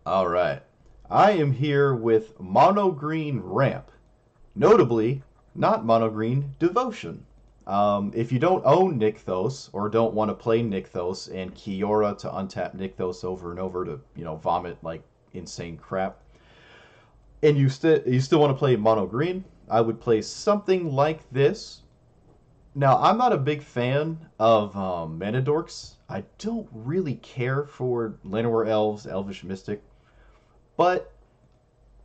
All right. I am here with Mono Green Ramp. Notably, not Mono Green Devotion. If you don't own Nykthos or don't want to play Nykthos and Kiora to untap Nykthos over and over to, vomit like insane crap, and you still want to play Mono Green, I would play something like this. Now, I'm not a big fan of Mana Dorks. I don't really care for Llanowar Elves, Elvish Mystic, but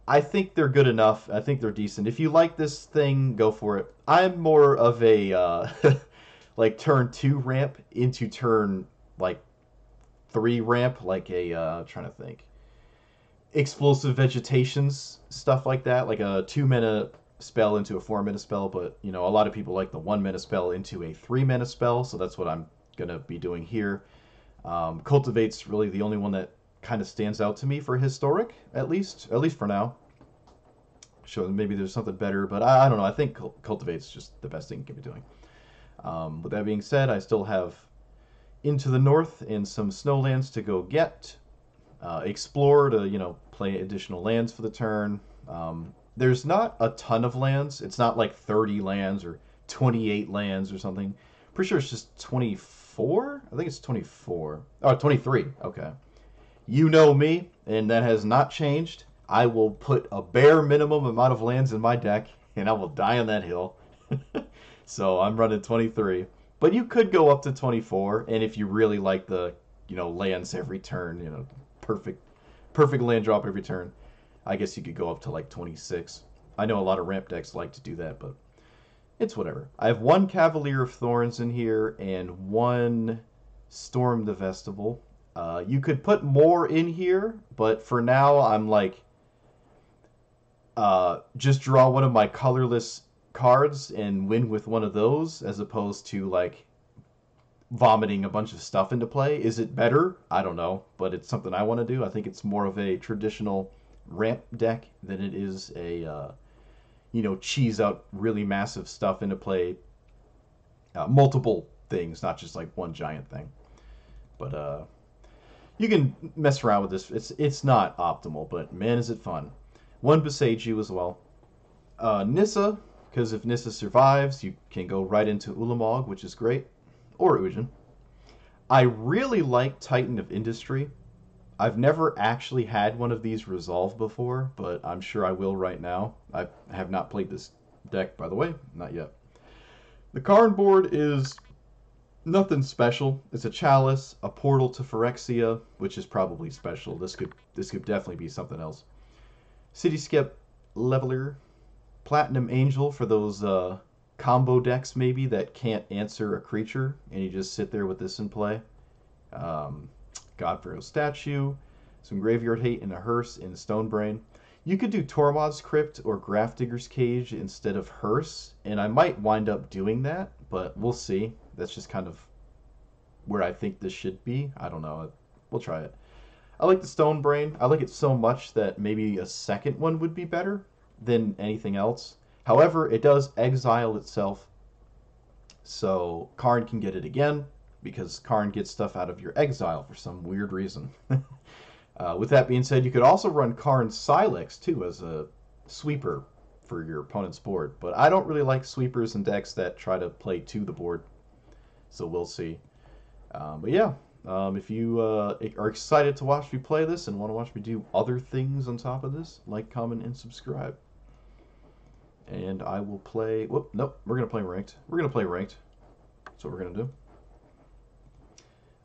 I think they're good enough. I think they're decent. If you like this thing, go for it. I'm more of a like turn 2 ramp into turn like 3 ramp, like a trying to think. Explosive vegetations, stuff like that, like a 2 mana spell into a 4 mana spell, but a lot of people like the 1 mana spell into a 3 mana spell, so that's what I'm gonna be doing here. Cultivate's really the only one that kind of stands out to me for historic, at least for now. Sure, maybe there's something better, but I don't know. I think Cultivate's just the best thing you can be doing. With that being said, I still have Into the North and some snowlands to go get. Explore to, play additional lands for the turn. There's not a ton of lands. It's not like 30 lands or 28 lands or something. Pretty sure it's just 24? I think it's 24. Oh, 23. Okay. You know me, and that has not changed. I will put a bare minimum amount of lands in my deck, and I will die on that hill. So I'm running 23. But you could go up to 24, and if you really like the, lands every turn, perfect, perfect land drop every turn, I guess you could go up to like 26. I know a lot of ramp decks like to do that, but it's whatever. I have one Cavalier of Thorns in here and one Storm the Vestibule. You could put more in here, but for now I'm like, just draw one of my colorless cards and win with one of those, as opposed to like vomiting a bunch of stuff into play. Is it better? I don't know, but it's something I want to do. I think it's more of a traditional ramp deck than it is a, cheese out really massive stuff into play. Multiple things, not just like one giant thing. But you can mess around with this. It's not optimal, but man, is it fun. One Beseiju as well. Nissa, because if Nissa survives, you can go right into Ulamog, which is great. Or Ujin. I really like Titan of Industry. I've never actually had one of these resolve before, but I'm sure I will right now. I have not played this deck, by the way. Not yet. The card board is nothing special. It's a Chalice, a Portal to Phyrexia, which is probably special. This could definitely be something else. Cityscape Leveler, Platinum Angel for those combo decks maybe that can't answer a creature, and you just sit there with this in play. Godpharaoh Statue, some Graveyard Hate and a Hearse and Stonebrain. You could do Tormod's Crypt or Grafdigger's Cage instead of Hearse, and I might wind up doing that, but we'll see. That's just kind of where I think this should be. I don't know. We'll try it. I like the Stonebrain. I like it so much that maybe a second one would be better than anything else. However, it does exile itself, so Karn can get it again, because Karn gets stuff out of your exile for some weird reason. With that being said, you could also run Karn's Silex, too, as a sweeper for your opponent's board. But I don't really like sweepers and decks that try to play to the board, so we'll see. But yeah, if you are excited to watch me play this and want to watch me do other things on top of this, like, comment, and subscribe. And I will play... Whoop, nope, we're going to play Ranked. We're going to play Ranked. That's what we're going to do.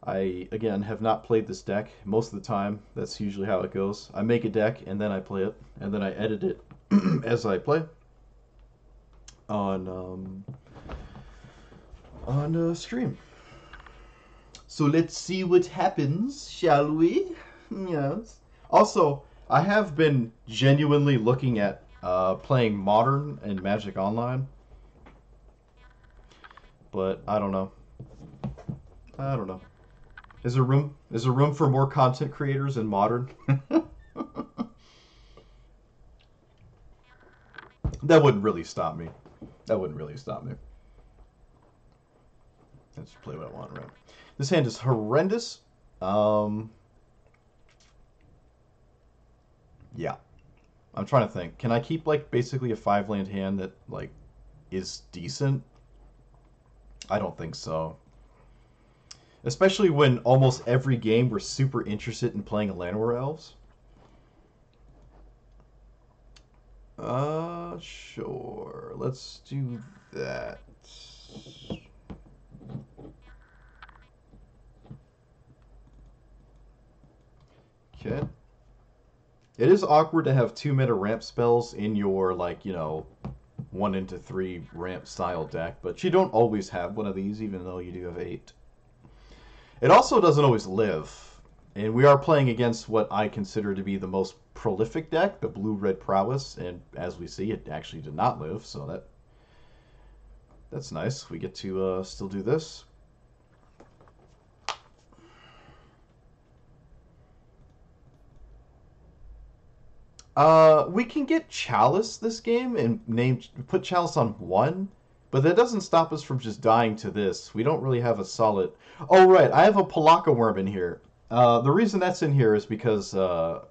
I, again, have not played this deck most of the time. That's usually how it goes. I make a deck, and then I play it, and then I edit it as I play on stream. So let's see what happens, shall we? Yes. Also, I have been genuinely looking at playing Modern and Magic Online, but I don't know. I don't know. Is there room? Is there room for more content creators in Modern? That wouldn't really stop me. That wouldn't really stop me. Let's play what I want, right? This hand is horrendous. Yeah. I'm trying to think. Can I keep like basically a 5 land hand that like is decent? I don't think so. Especially when almost every game we're super interested in playing a Llanowar Elves. Sure. Let's do that. Okay. It is awkward to have 2 mana ramp spells in your, like, 1 into 3 ramp style deck, but you don't always have one of these, even though you do have 8. It also doesn't always live, and we are playing against what I consider to be the most prolific deck, the Blue-Red Prowess, and as we see, it actually did not live, so that's nice. We get to still do this. We can get Chalice this game and put Chalice on 1, but that doesn't stop us from just dying to this. We don't really have a solid... Oh, right, I have a Palaka Worm in here. The reason that's in here is because a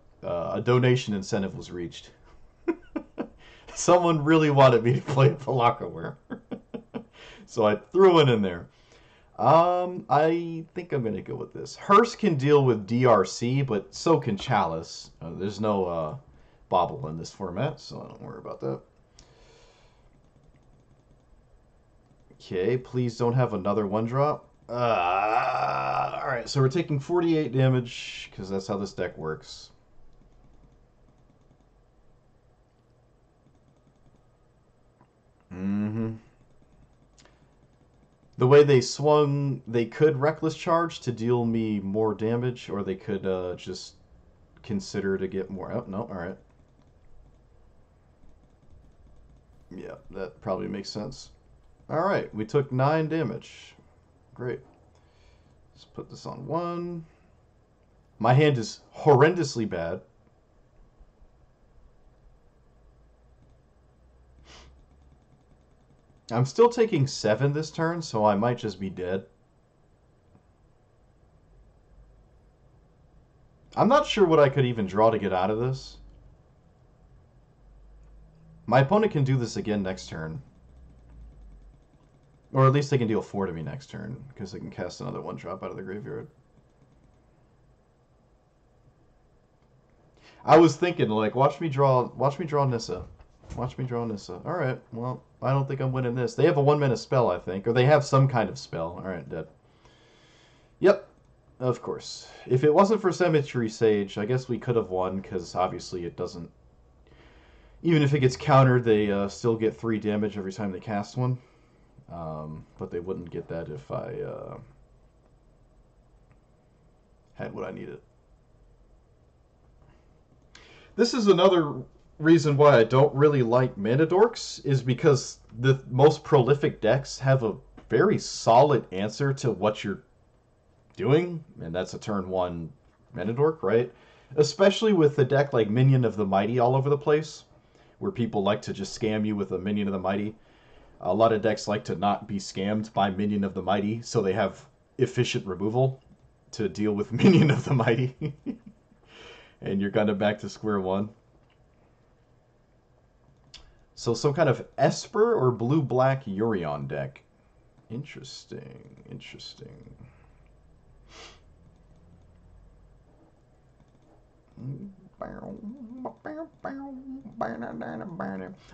donation incentive was reached. Someone really wanted me to play a Palaka Worm. So I threw it in there. I think I'm going to go with this. Hearse can deal with DRC, but so can Chalice. There's no bobble in this format, so I don't worry about that. Okay, please don't have another 1-drop. Alright, so we're taking 48 damage, because that's how this deck works. The way they swung, they could Reckless Charge to deal me more damage, or they could just consider to get more... Oh, no, alright. Yeah, that probably makes sense. Alright, we took 9 damage. Great. Let's put this on 1. My hand is horrendously bad. I'm still taking 7 this turn, so I might just be dead. I'm not sure what I could even draw to get out of this. My opponent can do this again next turn. Or at least they can deal 4 to me next turn, because they can cast another 1-drop out of the graveyard. I was thinking, like, watch me draw Nissa. Watch me draw Nissa. Alright, well, I don't think I'm winning this. They have a 1-mana spell, I think. Or they have some kind of spell. Alright, dead. Yep, of course. If it wasn't for Cemetery Sage, I guess we could have won, because obviously it doesn't... Even if it gets countered, they still get 3 damage every time they cast one. But they wouldn't get that if I had what I needed. This is another reason why I don't really like Mana Dorks, is because the most prolific decks have a very solid answer to what you're doing, and that's a turn 1 Mana Dork, right? Especially with the deck like Minion of the Mighty all over the place, where people like to just scam you with a Minion of the Mighty. A lot of decks like to not be scammed by Minion of the Mighty, so they have efficient removal to deal with Minion of the Mighty. And you're kind of back to square one. So some kind of Esper or blue-black Yorion deck. Interesting, interesting.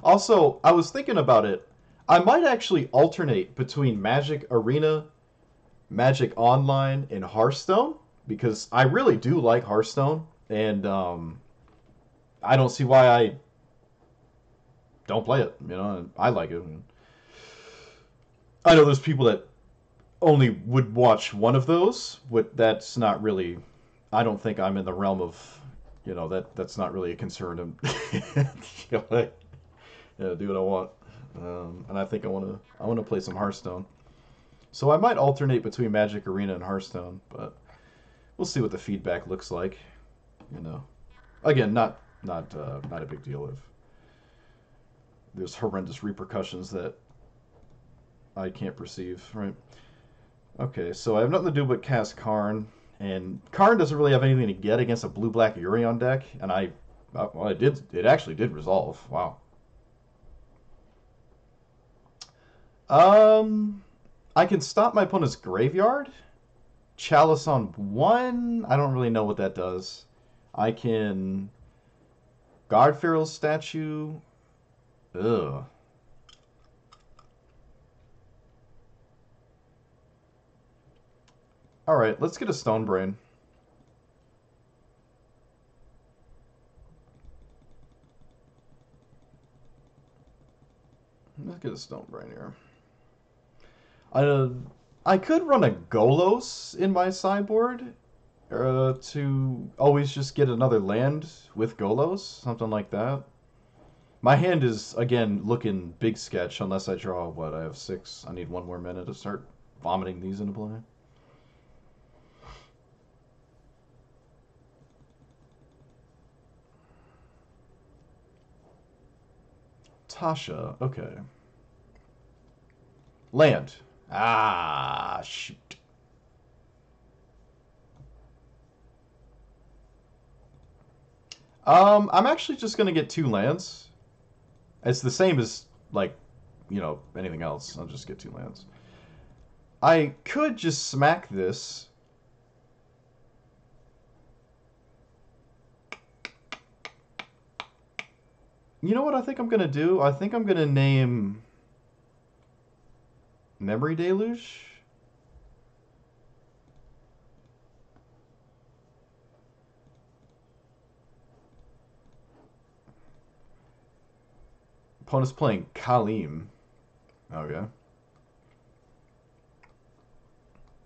Also, I was thinking about it. I might actually alternate between Magic Arena, Magic Online, and Hearthstone, because I really do like Hearthstone, and I don't see why I don't play it. You know, I like it. I know there's people that only would watch one of those, but that's not really... I don't think I'm in the realm of... You know, that's not really a concern. You know, do what I want. And I think I want to play some Hearthstone. So I might alternate between Magic Arena and Hearthstone, but we'll see what the feedback looks like. You know, again, not a big deal if there's horrendous repercussions that I can't perceive, right? Okay, so I have nothing to do but cast Karn, and Karn doesn't really have anything to get against a blue-black Yorion deck, and I Well, it did. It actually did resolve. Wow. Um, I can stop my opponent's graveyard. Chalice on one. I don't really know what that does. I can guard Pharaoh's statue. Ugh. All right, let's get a Stone Brain. Let's get a Stone Brain here. Uh, I could run a Golos in my sideboard to always just get another land with Golos, something like that. My hand is, again, looking big sketch unless I draw, what, I have 6. I need 1 more minute to start vomiting these into play. Tasha, okay. Land. Ah, shoot. I'm actually just gonna get 2 lands. It's the same as, like, anything else. I'll just get 2 lands. I could just smack this. You know what I think I'm gonna do? I think I'm gonna name Memory Deluge. Opponent's playing Kalim. Okay.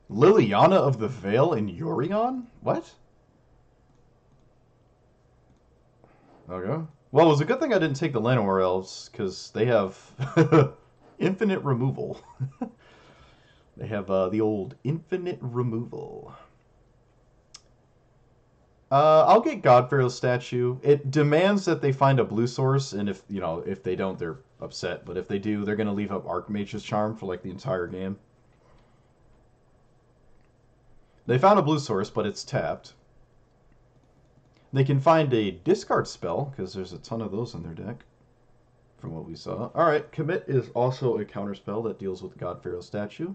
Liliana of the Veil in Yorion? What? Okay. Well, it was a good thing I didn't take the Llanowar Elves, because they have infinite removal. They have the old infinite removal. I'll get Godpharaoh's statue. It demands that they find a blue source, and if they don't, they're upset. But if they do, they're going to leave up Archmage's Charm for, like, the entire game. They found a blue source, but it's tapped. They can find a discard spell, because there's a ton of those in their deck, from what we saw. Alright, Commit is also a counterspell that deals with Godpharaoh's statue.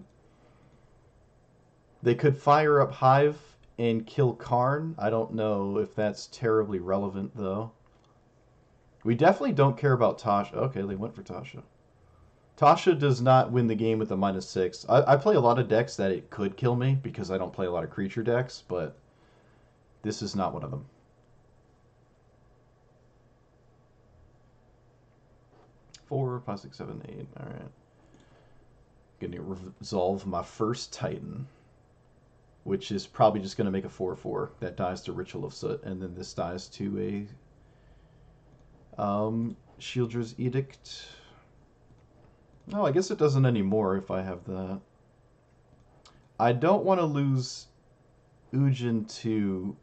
They could fire up Hive and kill Karn. I don't know if that's terribly relevant, though. We definitely don't care about Tasha. Okay, they went for Tasha. Tasha does not win the game with a -6. I play a lot of decks that it could kill me because I don't play a lot of creature decks, but this is not one of them. 4, 5, 6, 7, 8. Alright. Gonna resolve my first Titan, which is probably just gonna make a 4/4 that dies to Ritual of Soot, and then this dies to a Shieldred's Edict. No, I guess it doesn't anymore if I have that. I don't want to lose Ujin to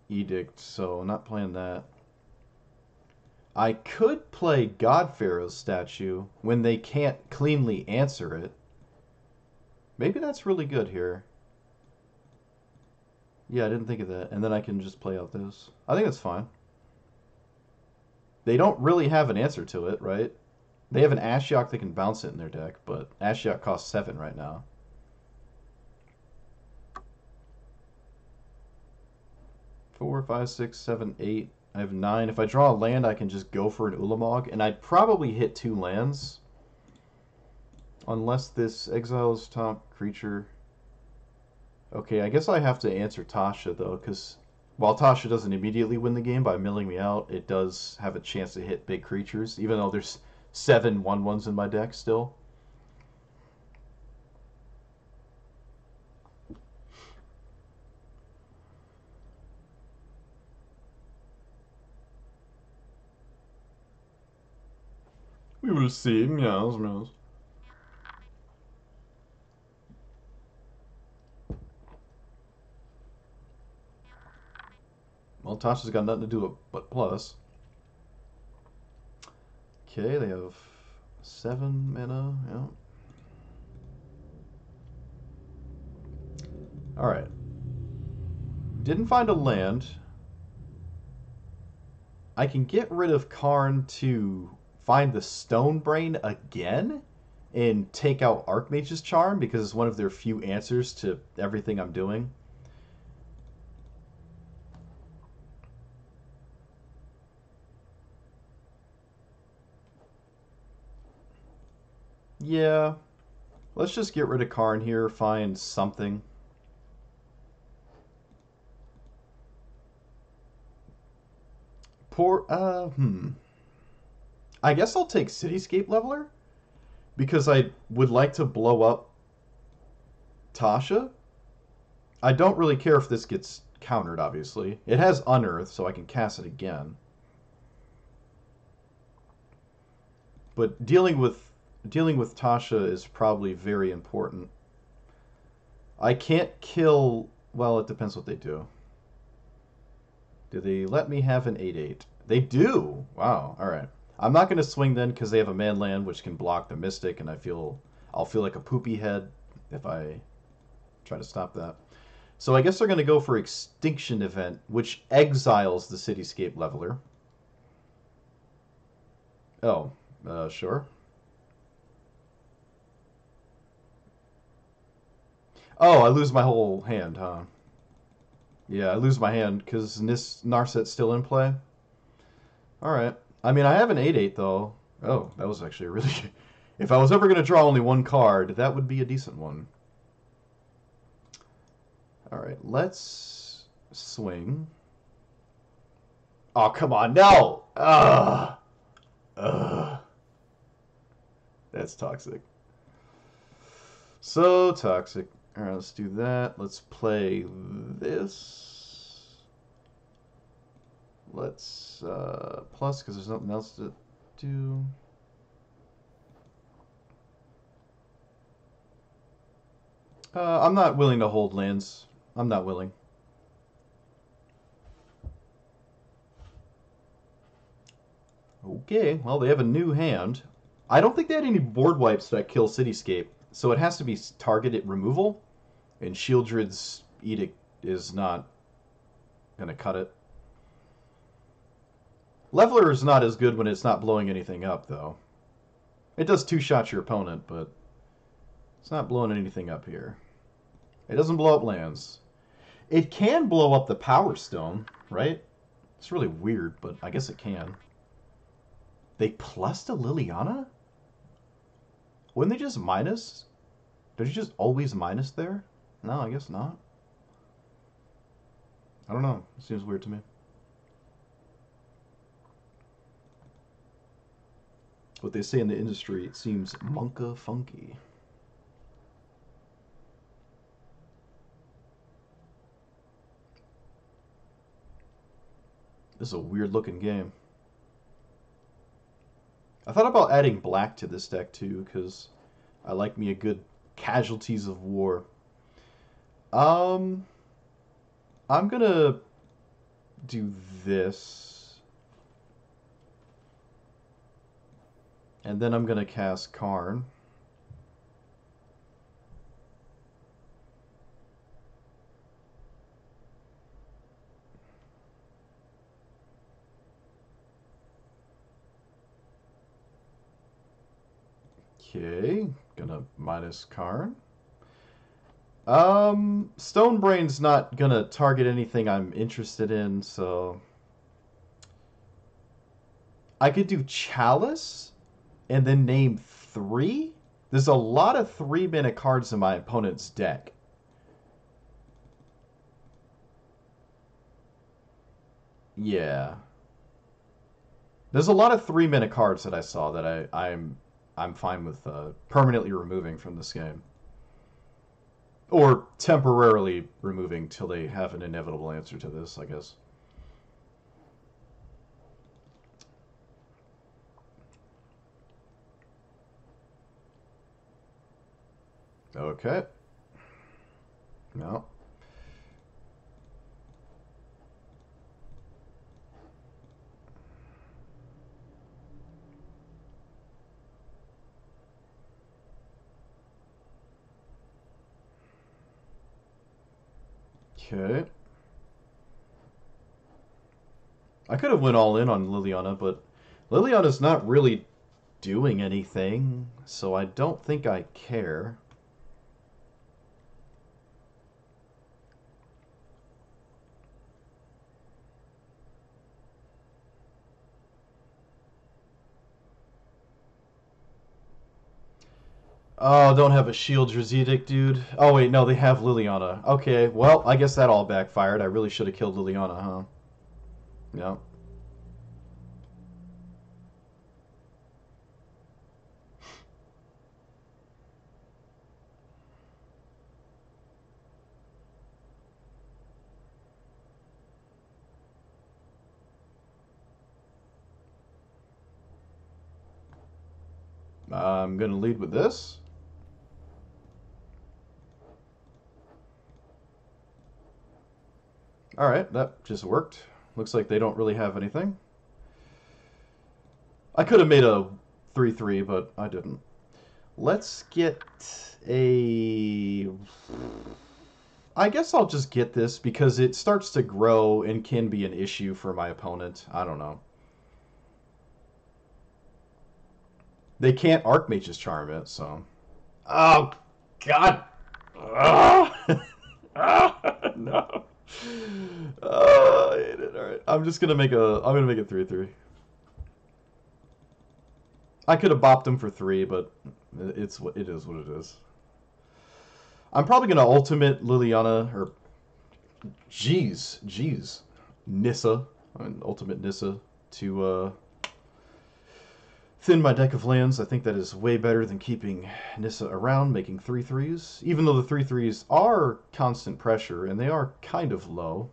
Edict, so I'm not playing that. I could play Godpharaoh's statue when they can't cleanly answer it. Maybe that's really good here. Yeah, I didn't think of that. And then I can just play out this. I think that's fine. They don't really have an answer to it, right? They have an Ashiok that can bounce it in their deck, but Ashiok costs 7 right now. Four, 5, 6, 7, 8. I have 9. If I draw a land, I can just go for an Ulamog, and I'd probably hit 2 lands. Unless this exiles top creature. Okay, I guess I have to answer Tasha, though, because while Tasha doesn't immediately win the game by milling me out, it does have a chance to hit big creatures, even though there's 7 1/1s in my deck still. We will see. Meows, meows. Well, Tasha's got nothing to do with but plus. Okay, they have 7 mana. Yeah. Alright. Didn't find a land. I can get rid of Karn to find the Stone Brain again and take out Archmage's Charm because it's one of their few answers to everything I'm doing. Yeah, let's just get rid of Karn here, find something. Poor, I guess I'll take Cityscape Leveler because I would like to blow up Tasha. I don't really care if this gets countered, obviously. It has Unearth, so I can cast it again. But dealing with Tasha is probably very important. I can't kill... Well, it depends what they do. Do they let me have an 8/8? They do! Wow, alright. I'm not going to swing then because they have a man land which can block the Mystic, and I'll feel like a poopy head if I try to stop that. So I guess they're going to go for Extinction Event, which exiles the Cityscape Leveler. Oh, sure. Oh, I lose my whole hand, huh? Yeah, I lose my hand because this Narset's still in play. Alright. I mean, I have an 8/8, though. Oh, that was actually a really... If I was ever going to draw only one card, that would be a decent one. Alright, let's swing. Oh, come on, no! Ugh! Ugh. That's toxic. So toxic. Alright, let's do that. Let's play this. Let's, plus, because there's nothing else to do. I'm not willing to hold lands. I'm not willing. Okay, well, they have a new hand. I don't think they had any board wipes that kill Cityscape, so it has to be targeted removal, and Sheoldred's Edict is not going to cut it. Leveler is not as good when it's not blowing anything up, though. It does two-shot your opponent, but it's not blowing anything up here. It doesn't blow up lands. It can blow up the Power Stone, right? It's really weird, but I guess it can. They plus to Liliana? Wouldn't they just minus? Did you just always minus there? No, I guess not. I don't know. It seems weird to me. What they say in the industry, it seems monka funky. This is a weird looking game. I thought about adding black to this deck too, because I like me a good Casualties of War. I'm gonna do this. And then I'm gonna cast Karn. Okay, gonna minus Karn. Stonebrain's not gonna target anything I'm interested in, so I could do Chalice and then name 3. There's a lot of 3-mana cards in my opponent's deck. Yeah. There's a lot of 3-mana cards that I saw that I'm fine with permanently removing from this game. Or temporarily removing till they have an inevitable answer to this, I guess. Okay. No. Okay. I could have went all in on Liliana, but Liliana's not really doing anything, so I don't think I care. Oh, don't have a Shield's Edict, dude. Oh, wait, no, they have Liliana. Okay, well, I guess that all backfired. I really should have killed Liliana, huh? Yeah. I'm going to lead with this. Alright, that just worked. Looks like they don't really have anything. I could have made a 3-3, but I didn't. Let's get a... I guess I'll just get this because it starts to grow and can be an issue for my opponent. I don't know. They can't Archmage's Charm it, so... Oh, God! Oh, no. Oh, I hate it. Alright, I'm just gonna make a... I'm gonna make it 3-3. I could have bopped him for 3, but it is what it is. I'm probably gonna ultimate Liliana, or jeez, Nissa, ultimate Nissa to thin my deck of lands. I think that is way better than keeping Nissa around, making 3/3s. Even though the 3/3s are constant pressure and they are kind of low.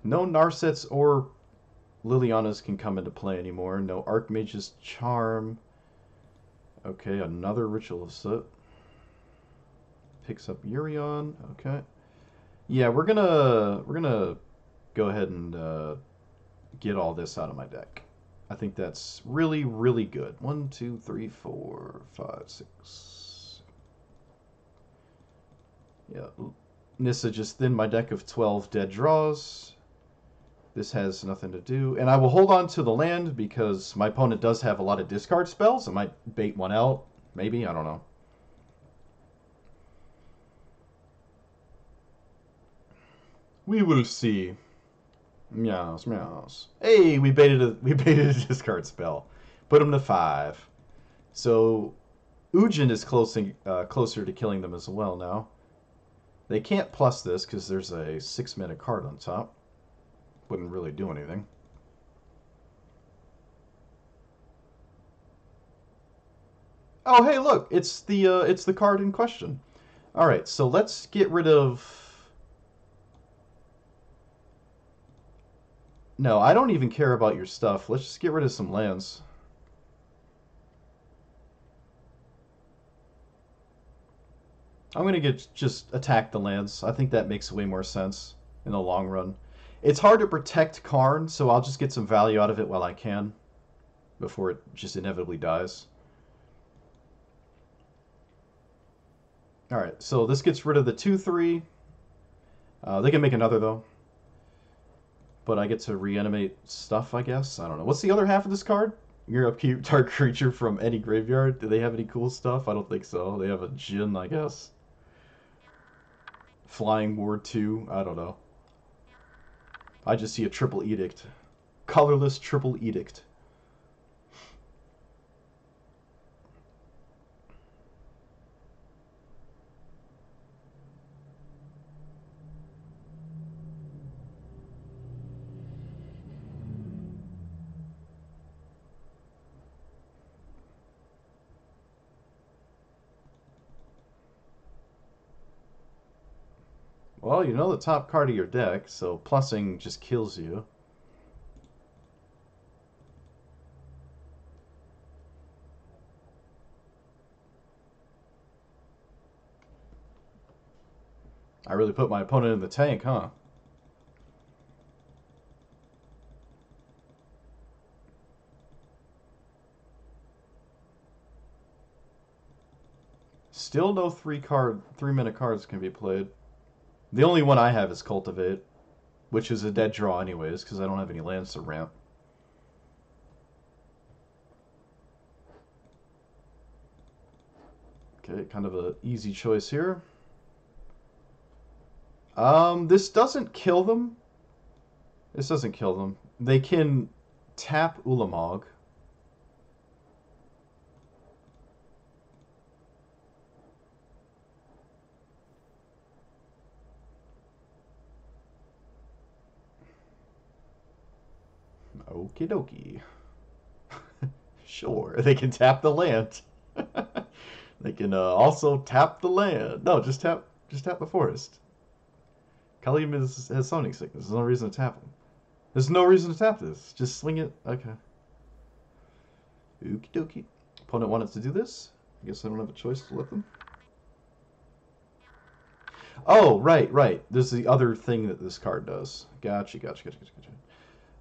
No Narsets or Lilianas can come into play anymore. No Archmage's Charm. Okay, another Ritual of Soot. Picks up Urion. Okay. Yeah, we're gonna go ahead and get all this out of my deck. I think that's really, really good. 1, 2, 3, 4, 5, 6. Yeah, Nissa just thinned my deck of 12 dead draws. This has nothing to do. And I will hold on to the land because my opponent does have a lot of discard spells. I might bait one out. Maybe. I don't know. We will see. Meows, meows. Hey, we baited a discard spell. Put him to 5. So Ujin is closer to killing them as well now. They can't plus this because there's a 6-mana card on top. Wouldn't really do anything. Oh, hey, look, it's the card in question. All right, so let's get rid of. No, I don't even care about your stuff. Let's just get rid of some lands. I'm gonna just attack the lands. I think that makes way more sense in the long run. It's hard to protect Karn, so I'll just get some value out of it while I can before it just inevitably dies. Alright, so this gets rid of the 2/3. They can make another, though. But I get to reanimate stuff, I guess. I don't know. What's the other half of this card? You're upkeep target creature from any graveyard. Do they have any cool stuff? I don't think so. They have a Jin, I guess. Flying Ward 2. I don't know. I just see a triple edict. Colorless triple edict. Well, you know the top card of your deck, so plussing just kills you. I really put my opponent in the tank, huh? Still no 3-mana cards can be played. The only one I have is Cultivate. which is a dead draw anyways, because I don't have any lands to ramp. Okay, kind of an easy choice here. This doesn't kill them. This doesn't kill them. They can tap Ulamog. Okie dokie. Sure, they can tap the land. They can also tap the land. No, just tap the forest. Kalium has Sonic Sickness. There's no reason to tap him. There's no reason to tap this. Just swing it. Okay. Okie dokie. Opponent wanted to do this. I guess I don't have a choice to let them. Oh, right. There's the other thing that this card does. Gotcha.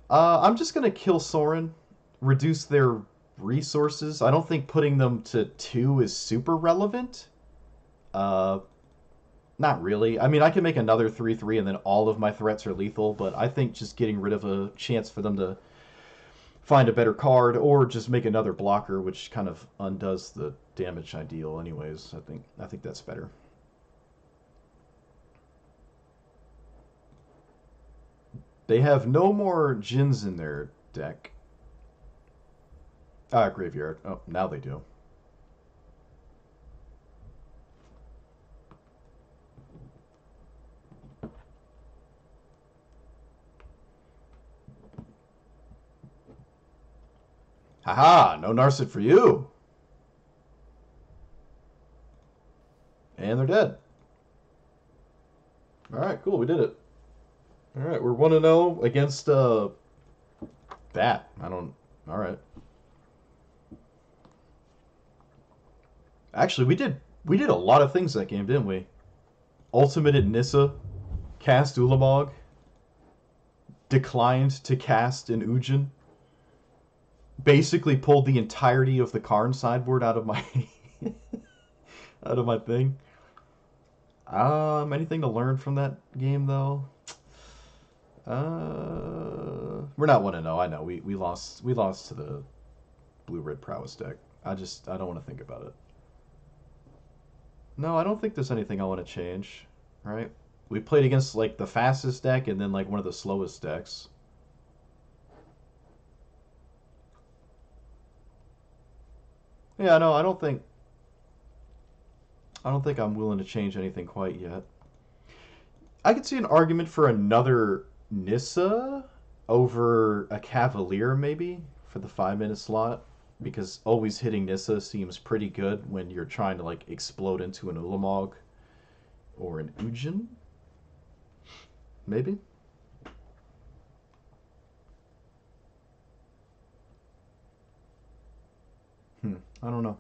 I'm just going to kill Sorin. Reduce their resources. I don't think putting them to 2 is super relevant. Not really. I mean, I can make another 3/3 and then all of my threats are lethal, but I think just getting rid of a chance for them to find a better card or just make another blocker, which kind of undoes the damage I deal anyways. I think that's better. They have no more Djinns in their deck. Graveyard. Oh, now they do. Haha, no Narset for you. And they're dead. Alright, cool, we did it. Alright, we're 1-0 against that. Alright. Actually, we did a lot of things that game, didn't we? Ultimated Nissa, cast Ulamog, declined to cast an Ujin, basically pulled the entirety of the Karn sideboard out of my out of my thing. Anything to learn from that game though? We're not 1-0. I know we lost to the blue-red prowess deck. I don't want to think about it. No, I don't think there's anything I want to change. Right? We played against like the fastest deck and then like one of the slowest decks. Yeah, no, I don't think I'm willing to change anything quite yet. I could see an argument for another Nissa over a Cavalier maybe for the 5-minute slot, because always hitting Nissa seems pretty good when you're trying to like explode into an Ulamog or an Ujin. Maybe. I don't know.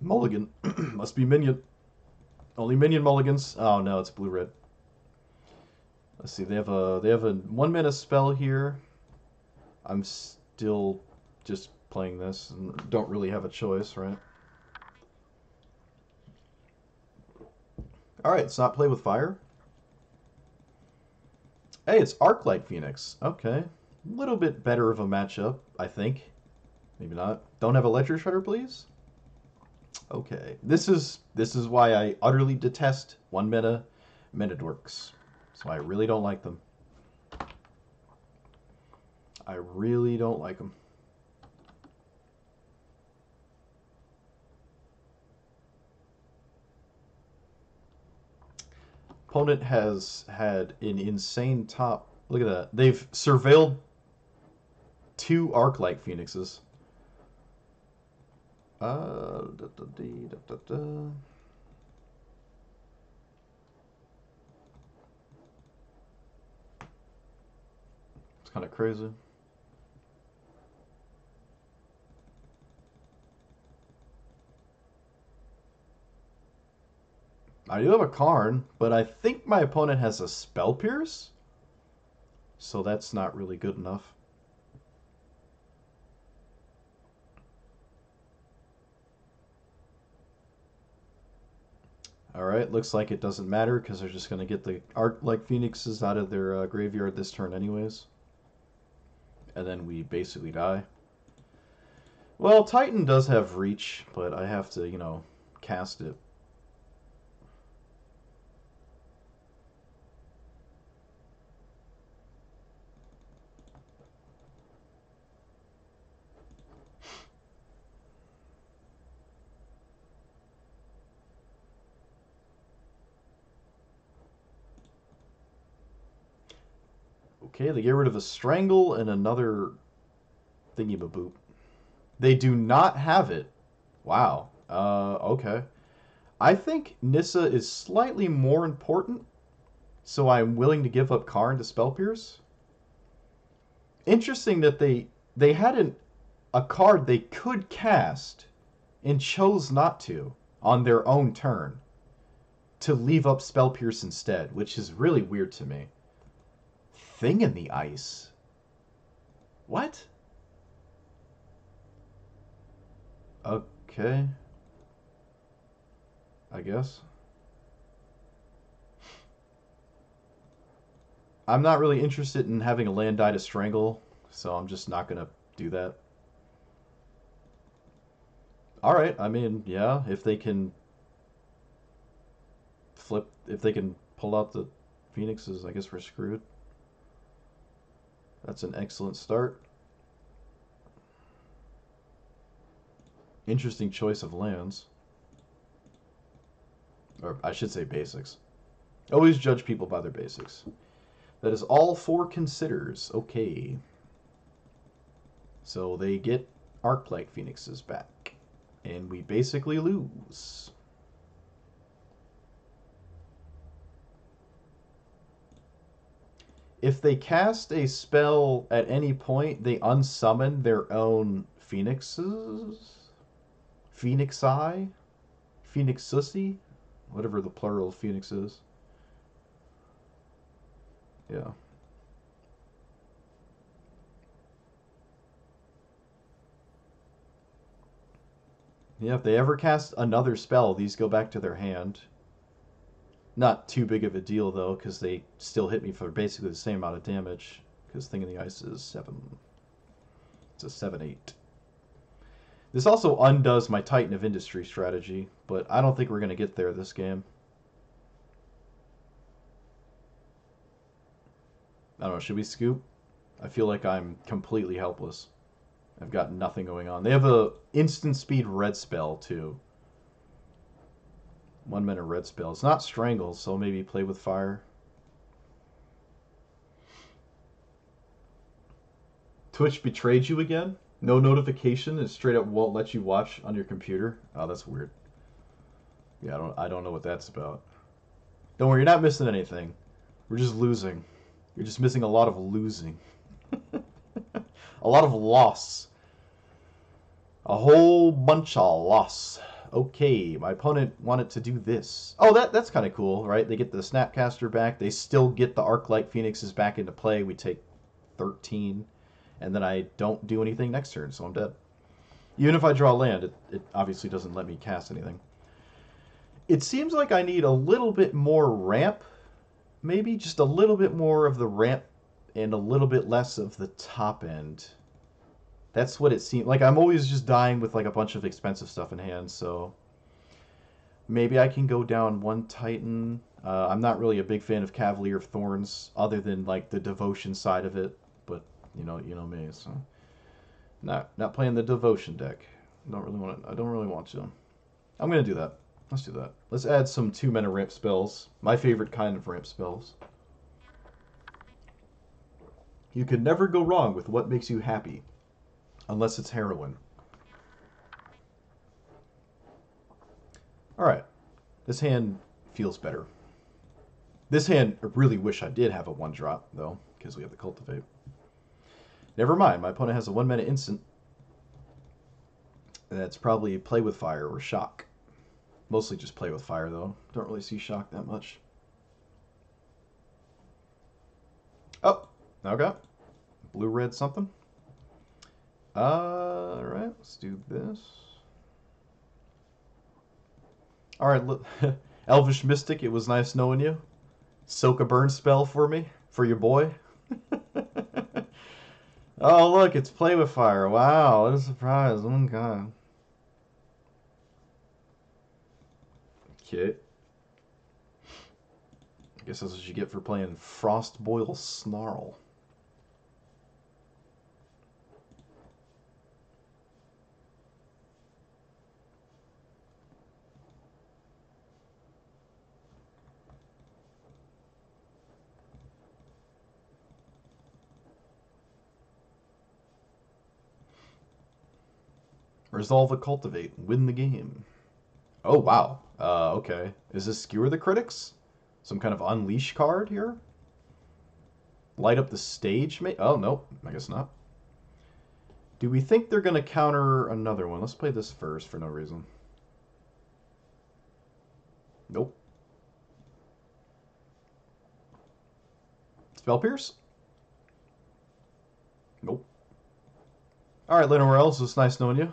Mulligan. Must be minion. Only minion mulligans. Oh no, it's blue-red. Let's see, they have a 1-mana spell here. I'm still just playing this and don't really have a choice, right? Alright, it's not play with fire. Hey, it's Arclight Phoenix. Okay. A little bit better of a matchup, I think. Maybe not. Don't have a Ledger Shredder, please? Okay. This is why I utterly detest 1-mana Dorks. That's why I really don't like them. I really don't like them. Opponent has had an insane top. Look at that. They've surveilled 2 Arclight Phoenixes. It's kind of crazy. I do have a Karn, but I think my opponent has a Spell Pierce, so that's not really good enough. Alright, looks like it doesn't matter because they're just going to get the Arc-like Phoenixes out of their graveyard this turn anyways. And then we basically die. Well, Titan does have reach, but I have to, you know, cast it. Okay, they get rid of a Strangle and another thingy-maboop. They do not have it. Wow. Okay. I think Nissa is slightly more important, so I'm willing to give up Karn to Spell Pierce. Interesting that they had a card they could cast and chose not to on their own turn to leave up Spell Pierce instead, which is really weird to me. Thing in the Ice. What? Okay. I guess. I'm not really interested in having a land die to Strangle, so I'm just not going to do that. Alright, I mean, yeah, if they can if they can pull out the Phoenixes, I guess we're screwed. That's an excellent start. Interesting choice of lands. Or I should say basics. Always judge people by their basics. That is all 4 considers. Okay. So they get Arc-like Phoenixes back. And we basically lose. If they cast a spell at any point, they unsummon their own Phoenixes? Phoenixi? Phoenixussy? Whatever the plural of Phoenix is. Yeah. Yeah, if they ever cast another spell, these go back to their hand. Not too big of a deal, though, because they still hit me for basically the same amount of damage. Because Thing in the Ice is 7. It's a 7/8. This also undoes my Titan of Industry strategy, but I don't think we're going to get there this game. I don't know, should we scoop? I feel like I'm completely helpless. I've got nothing going on. They have a instant speed red spell, too. 1 minute red spell. It's not Strangle, so maybe play with fire. Twitch betrayed you again? No notification, it straight up won't let you watch on your computer? Oh, that's weird. Yeah, I don't know what that's about. Don't worry, you're not missing anything. We're just losing. You're just missing a lot of losing. A lot of loss. A whole bunch of loss. Okay, my opponent wanted to do this. Oh, that's kind of cool, right? They get the Snapcaster back. They still get the Arc-like Phoenixes back into play. We take 13. And then I don't do anything next turn, so I'm dead. Even if I draw land, it obviously doesn't let me cast anything. It seems like I need a little bit more ramp. Maybe just a little bit more of the ramp and a little bit less of the top end. That's what it seems like. I'm always just dying with like a bunch of expensive stuff in hand, so maybe I can go down 1 Titan. I'm not really a big fan of Cavalier of Thorns, other than like the devotion side of it. But you know me, so not playing the devotion deck. I don't really want to. I'm gonna do that. Let's do that. Let's add some 2-mana ramp spells. My favorite kind of ramp spells. You can never go wrong with what makes you happy. Unless it's heroin. Alright. This hand feels better. This hand, I really wish I did have a 1-drop, though, because we have the Cultivate. Never mind, my opponent has a 1-mana instant. That's probably Play with Fire or Shock. Mostly just Play with Fire, though. Don't really see Shock that much. Oh, okay. Blue-red something. Alright, let's do this. Alright, look. Elvish Mystic, it was nice knowing you. Soak a burn spell for me, for your boy. Oh, look, it's Play with Fire. Wow, what a surprise. Oh my god. Okay. I guess that's what you get for playing Frostboil Snarl. Resolve a Cultivate. Win the game. Oh, wow. Okay. Is this Skewer the Critics? Some kind of Unleash card here? Light up the stage? Oh, nope. I guess not. Do we think they're going to counter another one? Let's play this first for no reason. Nope. Spell Pierce? Nope. Alright, Lena Morels, it's nice knowing you.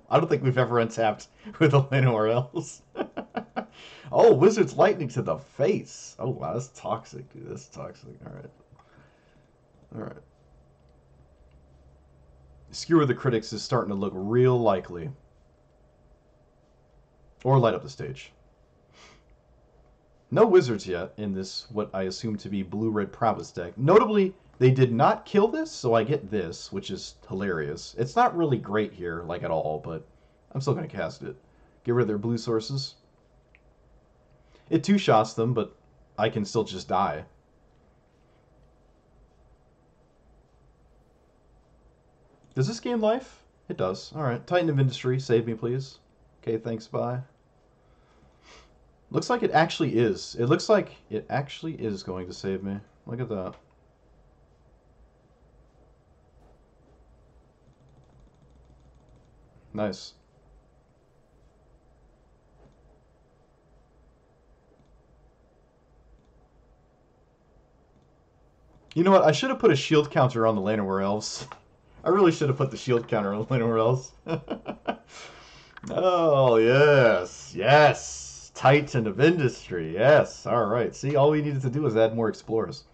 I don't think we've ever untapped with a Lena Morels. Oh, Wizard's Lightning to the face. Oh, wow, that's toxic, dude. That's toxic. Alright. Alright. Skewer the Critics is starting to look real likely. Or light up the stage. No wizards yet in this, what I assume to be blue-red prowess deck. Notably, they did not kill this, so I get this, which is hilarious. It's not really great here, like at all, but I'm still going to cast it. Get rid of their blue sources. It two-shots them, but I can still just die. Does this gain life? It does. Alright. Titan of Industry, save me, please. Okay, thanks, bye. Looks like it actually is. It looks like it actually is going to save me. Look at that. Nice. You know what? I should have put a shield counter on the Llanowar Elves. I really should have put the shield counter on the Llanowar Elves. Oh, yes. Yes. Titan of Industry. Yes. All right. See, all we needed to do was add more explorers.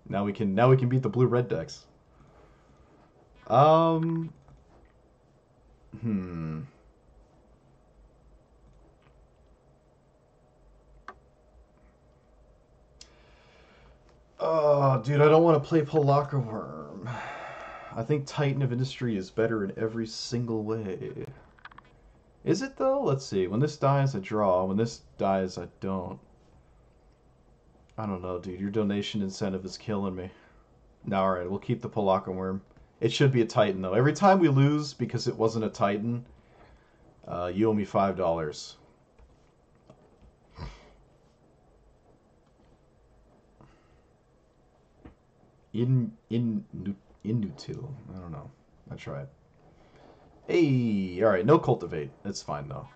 Now we can beat the blue-red decks. Hmm. Oh, dude, I don't want to play Polaka Worm. I think Titan of Industry is better in every single way. Is it, though? Let's see. When this dies, I draw. When this dies, I don't. I don't know, dude. Your donation incentive is killing me. No, alright. We'll keep the Polaka Worm. It should be a Titan, though. Every time we lose because it wasn't a Titan, you owe me $5. Inutil. I don't know. I tried. Hey, all right. No cultivate. That's fine though.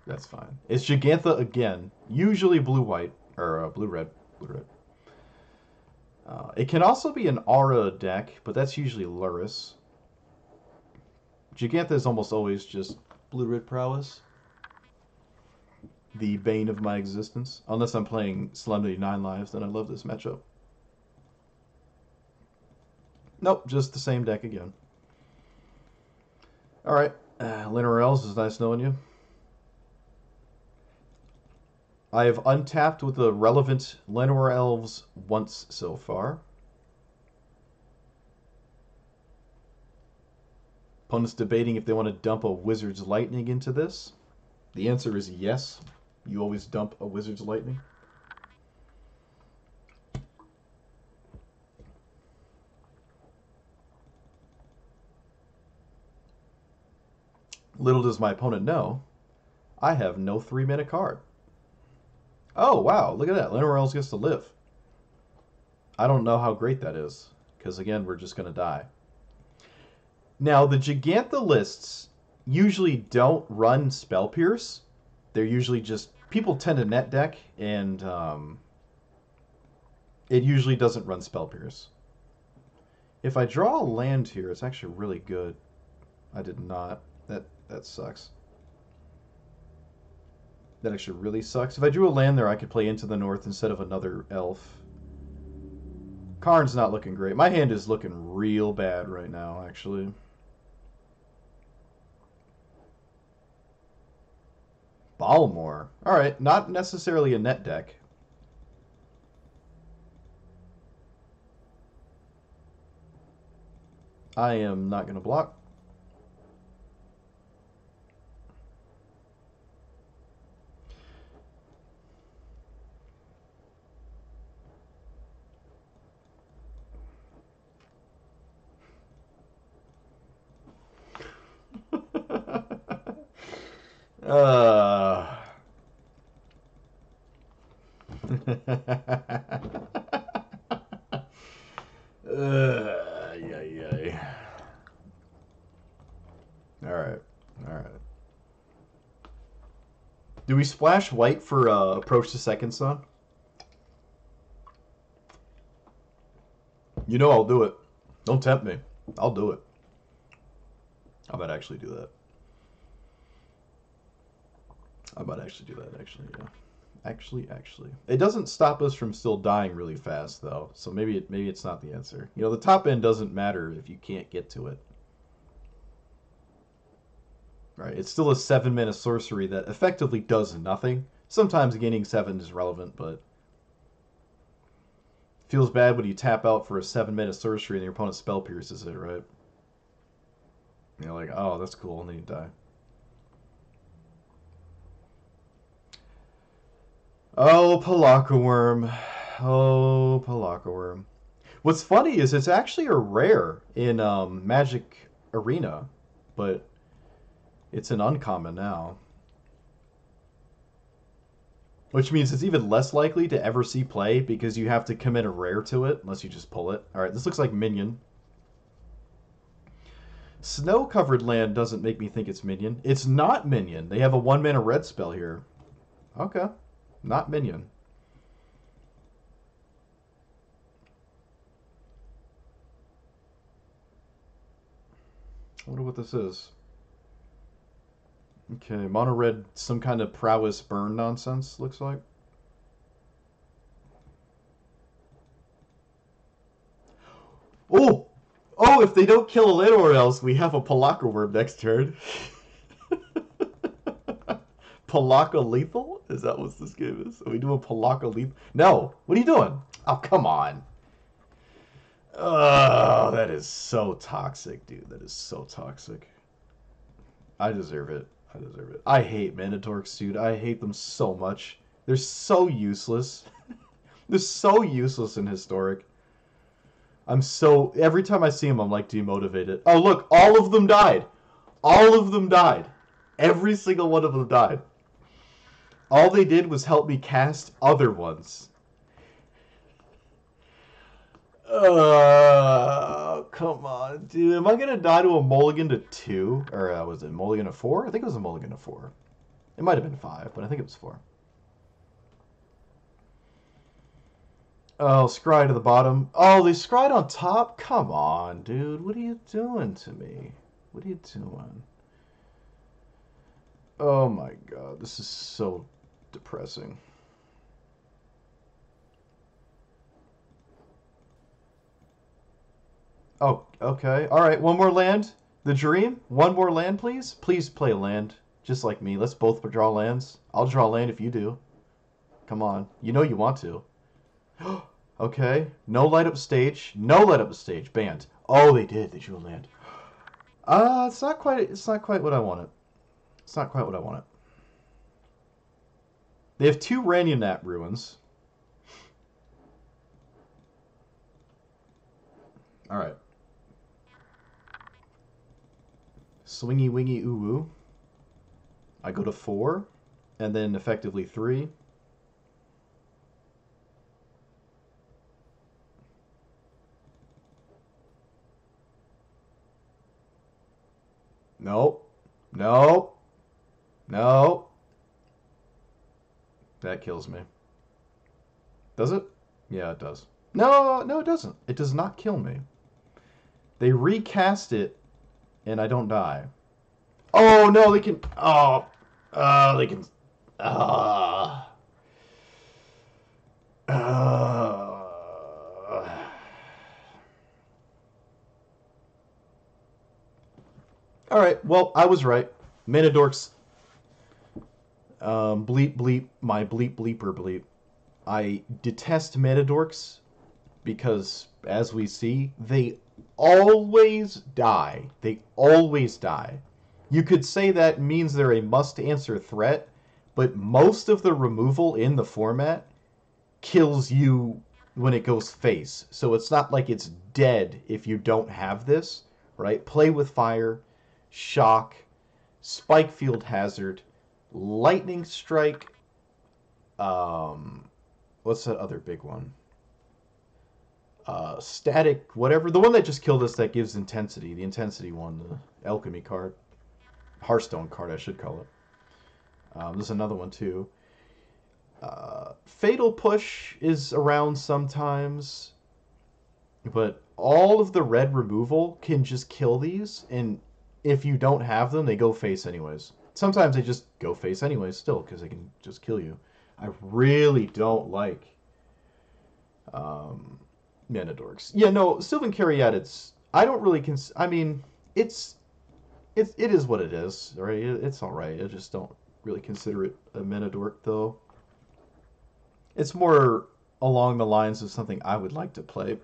That's fine. It's Gigantha again. Usually blue-white or blue-red. Blue-red. It can also be an aura deck, but that's usually Luris. Gigantha is almost always just blue-red prowess. The bane of my existence. Unless I'm playing Solemnity 9 Lives, then I love this matchup. Nope, just the same deck again. Alright, Llanowar Elves, is nice knowing you. I have untapped with the relevant Llanowar Elves once so far. Opponents debating if they want to dump a Wizard's Lightning into this. The answer is yes. You always dump a Wizard's Lightning. Little does my opponent know, I have no 3-mana card. Oh, wow, look at that. Llanowar Elves gets to live. I don't know how great that is, because again, we're just going to die. Now, the Gigantha lists usually don't run Spell Pierce. They're usually just... People tend to net deck, and it usually doesn't run Spell Pierce. If I draw a land here, it's actually really good. I did not. That sucks. That actually really sucks. If I drew a land there, I could play Into the North instead of another elf. Karn's not looking great. My hand is looking real bad right now, actually. Balmor. Alright, not necessarily a net deck. I am not going to block. Yay. Alright. Alright. Do we splash white for Approach the Second Sun? You know I'll do it. Don't tempt me. I'll do it. I might actually do that. Actually, yeah. Actually. It doesn't stop us from still dying really fast, though. So maybe it's not the answer. You know, the top end doesn't matter if you can't get to it. Right, it's still a 7-mana sorcery that effectively does nothing. Sometimes gaining 7 is relevant, but feels bad when you tap out for a 7-mana sorcery and your opponent spell pierces it, right? You're like, oh, that's cool, and then you die. Oh, Palaka Worm. Oh, Palaka Worm. What's funny is it's actually a rare in Magic Arena, but it's an uncommon now. Which means it's even less likely to ever see play because you have to commit a rare to it unless you just pull it. Alright, this looks like Minion. Snow-covered land doesn't make me think it's Minion. It's not Minion. They have a 1-mana red spell here. Okay. Not Minion. I wonder what this is. Okay, mono red, some kind of prowess burn nonsense, looks like. Oh! Oh, if they don't kill a land or else, we have a Palaka Worm next turn. Palaka Lethal? Is that what this game is? Are we doing Palaka Lethal? No! What are you doing? Oh, come on. Oh, that is so toxic, dude. That is so toxic. I deserve it. I hate Minotaurs, dude. I hate them so much. They're so useless. They're so useless in Historic. Every time I see them, I'm like demotivated. Oh, look, all of them died. All of them died. Every single one of them died. All they did was help me cast other ones. Come on, dude. Am I gonna die to a mulligan to 2? Or was it a mulligan to 4? I think it was a mulligan to 4. It might have been 5, but I think it was 4. Oh, scry to the bottom. Oh, they scried on top? Come on, dude. What are you doing to me? What are you doing? Oh my god, this is so depressing. Oh, okay. Alright, one more land. The Dream? One more land, please? Please play a land. Just like me. Let's both draw lands. I'll draw land if you do. Come on. You know you want to. Okay. No light up stage. No light up stage. Banned. Oh, they did. They drew a land. It's not quite what I wanted. It's not quite what I wanted. They have 2 Ranyanat ruins. Alright. Swingy wingy ooh woo. I go to 4, and then effectively 3. Nope. Nope. No. That kills me. Does it? Yeah, it does. No, it doesn't. It does not kill me. They recast it, and I don't die. Oh no, they can. Oh, they can. Uh, uh, all right. Well, I was right. Mana dorks. Bleep bleep. My bleep bleeper bleep. I detest mana dorks because, as we see, they always die. They always die. You could say that means they're a must-answer threat, but most of the removal in the format kills you when it goes face. So it's not like it's dead if you don't have this, right? Play with fire, shock, spike field hazard, lightning strike. Um, what's that other big one? Static, whatever. The one that just killed us that gives intensity. The intensity one, the alchemy card, Hearthstone card, I should call it. There's another one too. Fatal Push is around sometimes, but all of the red removal can just kill these, and if you don't have them, they go face anyways. Sometimes they just go face anyways still, because they can just kill you. I really don't like um, mana dorks. Yeah, no, Sylvan Caryatids, I don't really I mean, it's, it is what it is, right? It's alright. I just don't really consider it a mana dork, though. It's more along the lines of something I would like to play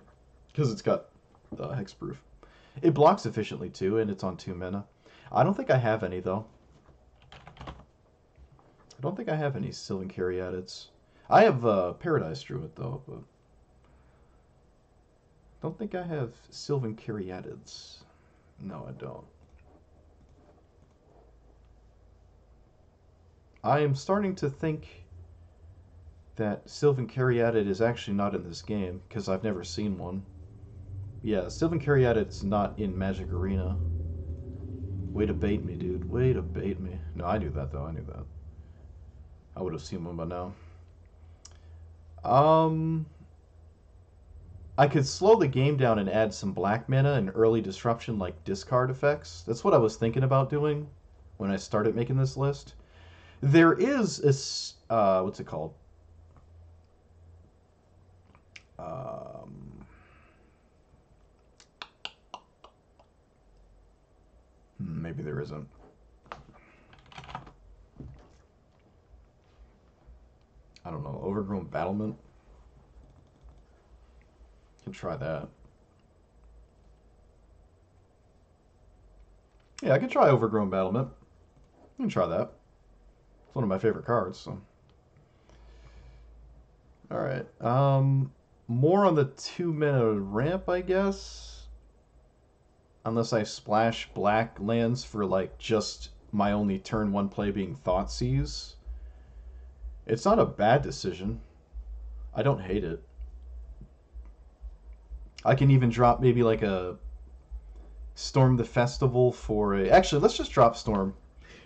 because it's got hexproof. It blocks efficiently too, and it's on 2 mana. I don't think I have any though. I don't think I have any Sylvan Caryatids. I have Paradise Druid though, but don't think I have Sylvan Caryatids. No, I don't. I am starting to think that Sylvan Caryatid is actually not in this game because I've never seen one. Yeah, Sylvan Caryatid's not in Magic Arena. Way to bait me, dude. Way to bait me. No, I knew that though. I knew that. I would have seen one by now. Um, I could slow the game down and add some black mana and early disruption like discard effects. That's what I was thinking about doing when I started making this list. There is a what's it called? Um, maybe there isn't. I don't know. Overgrown Battlement. Can try that. Yeah, I can try Overgrown Battlement. I can try that. It's one of my favorite cards. So, all right. More on the 2 mana ramp, I guess. Unless I splash black lands for like just my only turn one play being Thoughtseize. It's not a bad decision. I don't hate it. I can even drop maybe like a Storm the Festival for a. Actually, let's just drop Storm.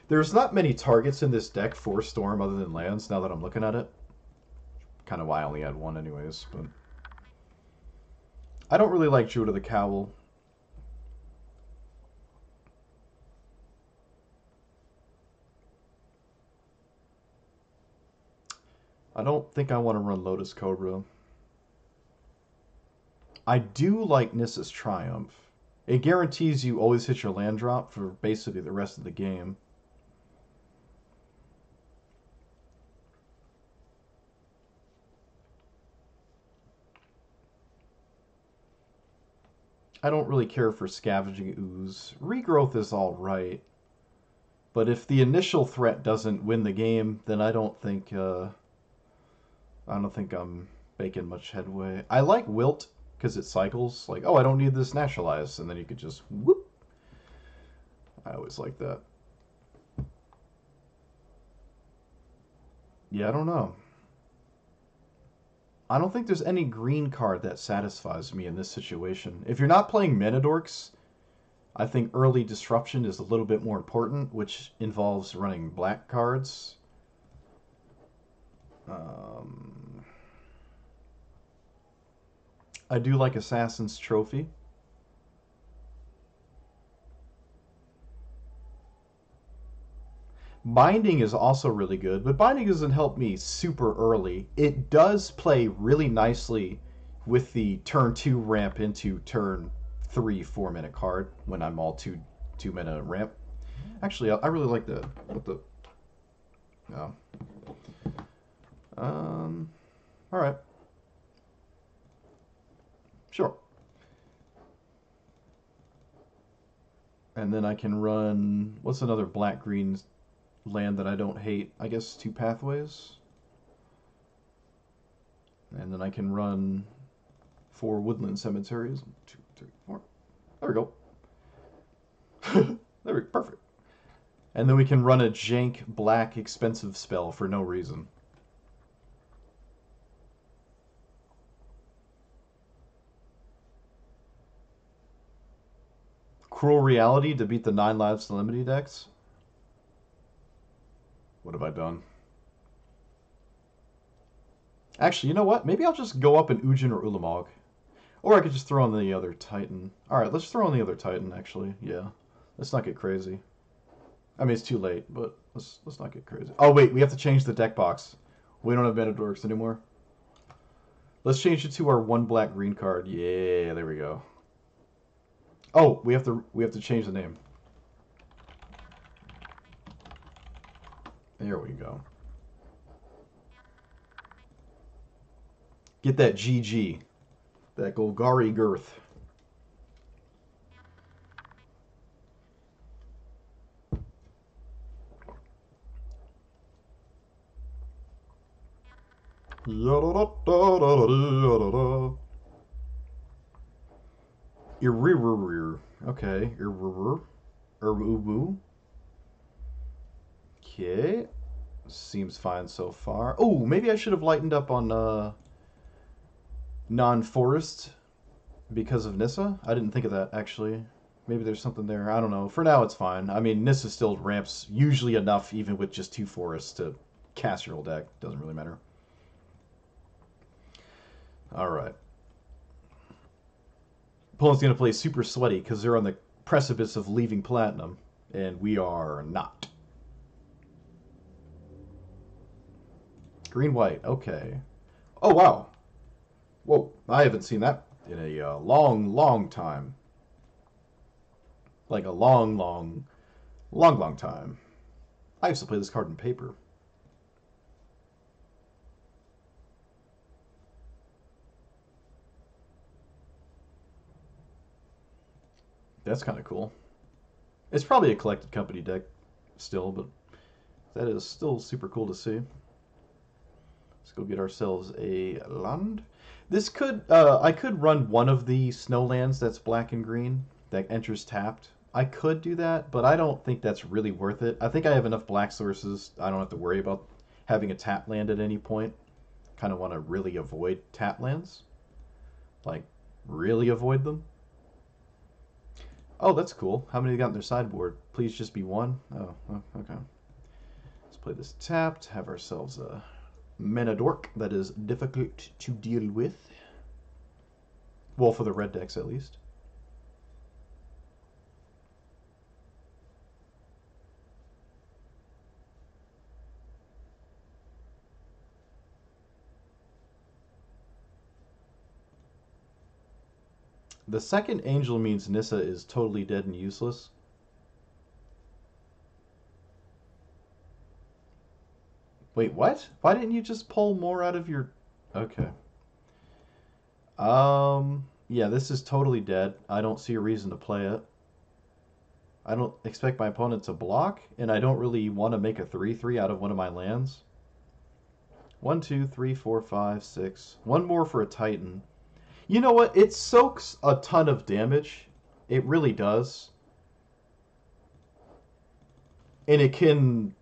There's not many targets in this deck for Storm other than lands now that I'm looking at it. Kind of why I only had one anyways, but I don't really like Druid of the Cowl. I don't think I want to run Lotus Cobra. I do like Nissa's Triumph. It guarantees you always hit your land drop for basically the rest of the game. I don't really care for Scavenging Ooze. Regrowth is alright. But if the initial threat doesn't win the game, then I don't think I'm making much headway. I like Wilt because it cycles. Like, oh, I don't need this Naturalize, and then you could just whoop. I always like that. Yeah, I don't know. I don't think there's any green card that satisfies me in this situation. If you're not playing Mana Dorks, I think early disruption is a little bit more important, which involves running black cards. Um, I do like Assassin's Trophy. Binding is also really good, but Binding doesn't help me super early. It does play really nicely with the turn 2 ramp into turn 3 4-minute card when I'm all 2 minute ramp. Actually, I really like the what the no. All right. Sure. And then I can run what's another black green land that I don't hate? I guess 2 pathways. And then I can run 4 woodland cemeteries. 1, 2, 3, 4. There we go. There we go. Perfect. And then we can run a jank black expensive spell for no reason. Cruel Reality to beat the 9 lives Solemnity decks. What have I done? Actually, you know what? Maybe I'll just go up in Ujin or Ulamog. Or I could just throw on the other Titan. Alright, let's throw on the other Titan, actually. Yeah. Let's not get crazy. I mean, it's too late, but let's not get crazy. Oh, wait, we have to change the deck box. We don't have Metadorks anymore. Let's change it to our 1 black green card. Yeah, there we go. Oh, we have to change the name. There we go. Get that GG. That Golgari Girth. Irririr. Okay. Irririr. Ubu. Okay. Seems fine so far. Oh, maybe I should have lightened up on non-forest because of Nissa. I didn't think of that, actually. Maybe there's something there. I don't know. For now, it's fine. I mean, Nissa still ramps usually enough, even with just 2 forests, to cast your whole deck. Doesn't really matter. Alright. Opponent's going to play super sweaty because they're on the precipice of leaving Platinum, and we are not. Green-white. Okay. Oh, wow. Whoa. I haven't seen that in a long, long time. Like a long, long, long, long time. I used to play this card in paper. That's kind of cool. It's probably a collected company deck still, but that is still super cool to see. Let's go get ourselves a land. This could, I could run one of the snowlands that's black and green that enters tapped. I could do that, but I don't think that's really worth it. I think I have enough black sources. I don't have to worry about having a tap land at any point. Kind of want to really avoid tap lands. Like, really avoid them. Oh, that's cool. How many got in their sideboard? Please just be 1. Oh, okay. Let's play this tapped. Have ourselves a Menadork that is difficult to deal with. Well, for the red decks at least. The second angel means Nissa is totally dead and useless. Wait, what? Why didn't you just pull more out of your... Okay. Yeah, this is totally dead. I don't see a reason to play it. I don't expect my opponent to block, and I don't really want to make a 3/3 out of one of my lands. 1, 2, 3, 4, 5, 6. One more for a Titan. You know what? It soaks a ton of damage. It really does. And it can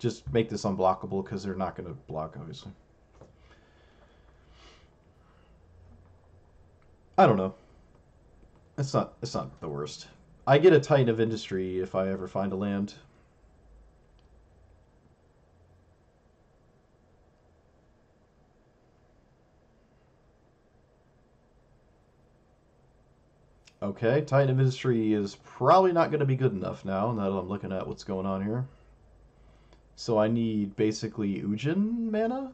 just make this unblockable because they're not going to block, obviously. I don't know. It's not the worst. I get a Titan of Industry if I ever find a land. Okay, Titan of Industry is probably not going to be good enough now that I'm looking at what's going on here. So I need basically Ujin mana?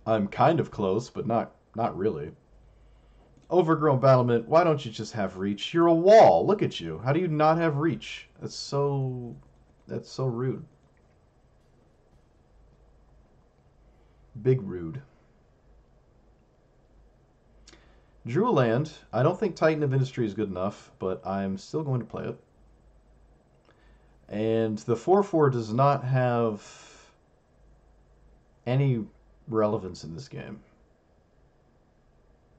I'm kind of close, but not really. Overgrown Battlement, why don't you just have reach? You're a wall. Look at you. How do you not have reach? That's so rude. Big rude. Drew a land. I don't think Titan of Industry is good enough, but I'm still going to play it. And the 4/4 does not have any relevance in this game.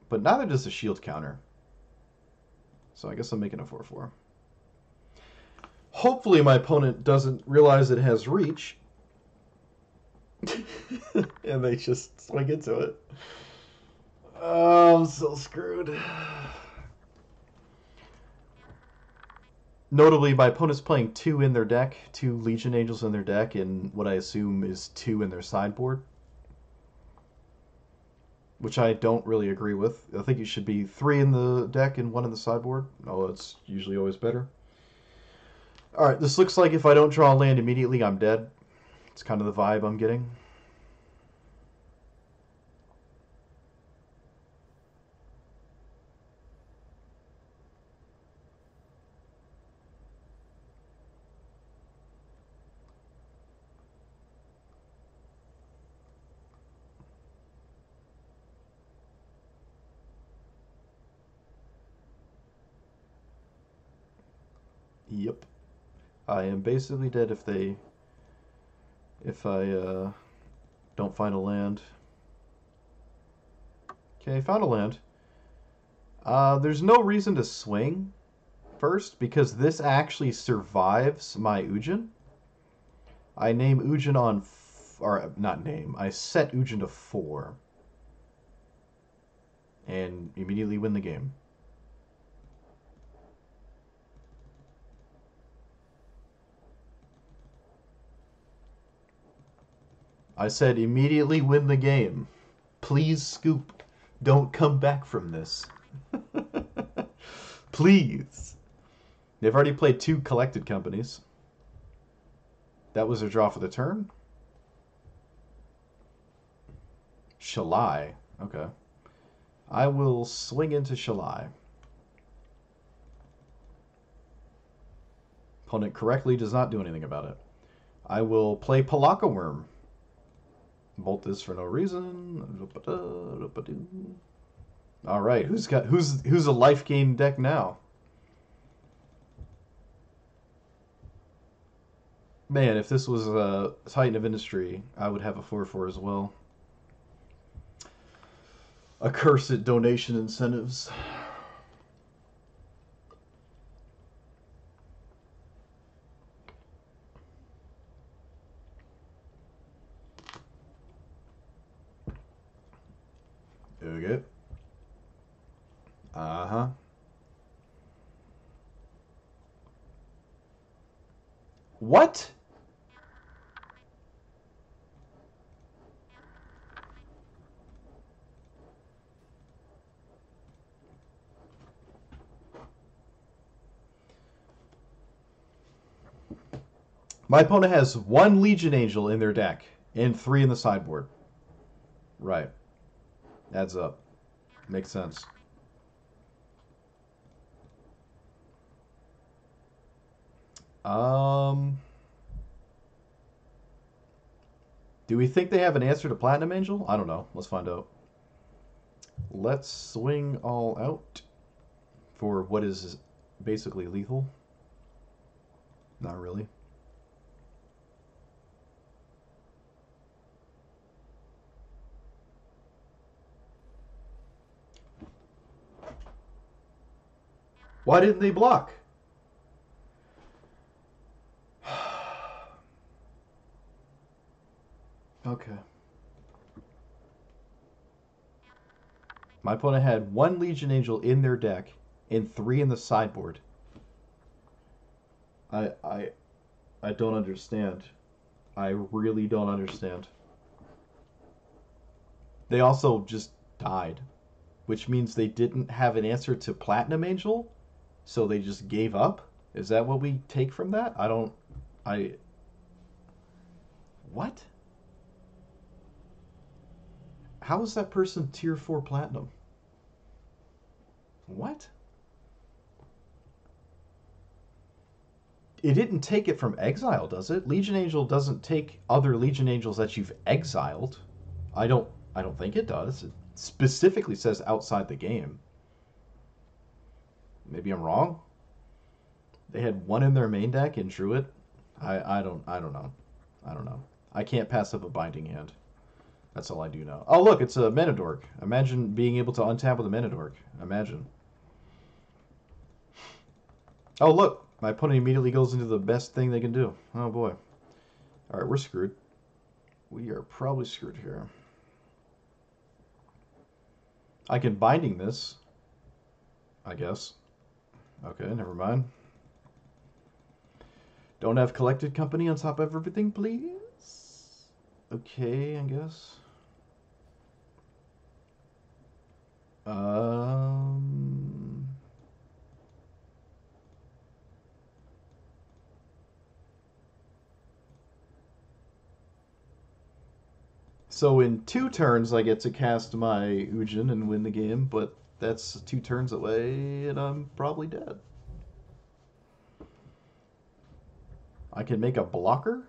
But neither does the shield counter. So I guess I'm making a 4/4. Hopefully my opponent doesn't realize it has reach. And they just swing into it. Oh, I'm so screwed. Notably, my opponent's playing 2 in their deck, 2 Legion Angels in their deck, and what I assume is 2 in their sideboard. Which I don't really agree with. I think it should be 3 in the deck and 1 in the sideboard. Oh, it's usually always better. Alright, this looks like if I don't draw a land immediately, I'm dead. It's kind of the vibe I'm getting. Yep. I am basically dead if I don't find a land. Okay, found a land. There's no reason to swing first because this actually survives my Ujin. I name Ujin on, or not name, I set Ujin to 4. And immediately win the game. I said immediately win the game. Please scoop. Don't come back from this. Please. They've already played 2 collected companies. That was their draw for the turn. Shalai. Okay. I will swing into Shalai. Opponent correctly does not do anything about it. I will play Palaka Worm. Bolt this for no reason. All right, who's a life gain deck now? Man, if this was a Titan of Industry, I would have a 4/4 as well. Accursed donation incentives. Okay. Uh-huh. What? My opponent has 1 Legion Angel in their deck and 3 in the sideboard. Right. Adds up. Makes sense. Do we think they have an answer to Platinum Angel? I don't know. Let's find out. Let's swing all out for what is basically lethal. Not really. Why didn't they block? Okay. My opponent had 1 Legion Angel in their deck and 3 in the sideboard. I I I don't understand. I really don't understand. They also just died, which means they didn't have an answer to Platinum Angel, so they just gave up. Is that what we take from that? I I... What? How is that person tier 4 platinum? What? It didn't take it from exile, does it? Legion Angel doesn't take other Legion Angels that you've exiled. I don't think it does. It specifically says outside the game. Maybe I'm wrong. They had one in their main deck and drew it. I don't know. I don't know. I can't pass up a Binding Hand. That's all I do know. Oh look, it's a Manadork. Imagine being able to untap with a Manadork. Imagine. Oh look, my opponent immediately goes into the best thing they can do. Oh boy. Alright, we're screwed. We are probably screwed here. I can Binding this, I guess. Okay, never mind. Don't have Collected Company on top of everything, please? Okay, I guess. So in 2 turns, I get to cast my Ujin and win the game, but that's 2 turns away, and I'm probably dead. I can make a blocker?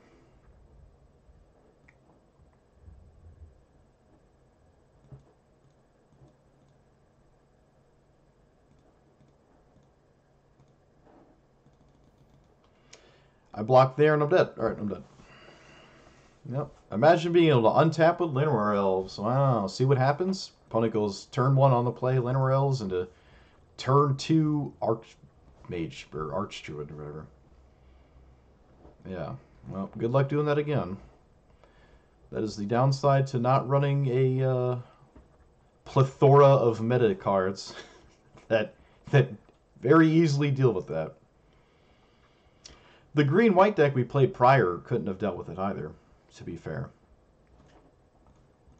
I block there and I'm dead. Alright, I'm dead. Yep. Imagine being able to untap with Llanowar Elves. Wow. See what happens? Opponent goes turn 1 on the play, Llanowar Elves, into turn 2 Archmage, or Archdruid, or whatever. Yeah. Well, good luck doing that again. That is the downside to not running a plethora of meta cards that very easily deal with that. The green-white deck we played prior couldn't have dealt with it either, to be fair.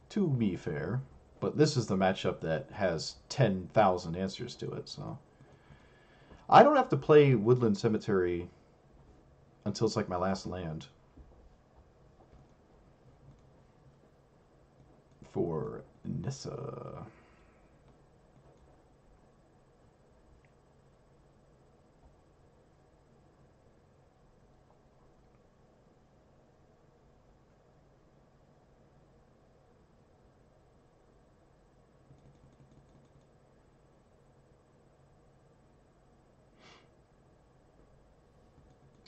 To be fair. But this is the matchup that has 10,000 answers to it, so... I don't have to play Woodland Cemetery until it's like my last land. For Nissa.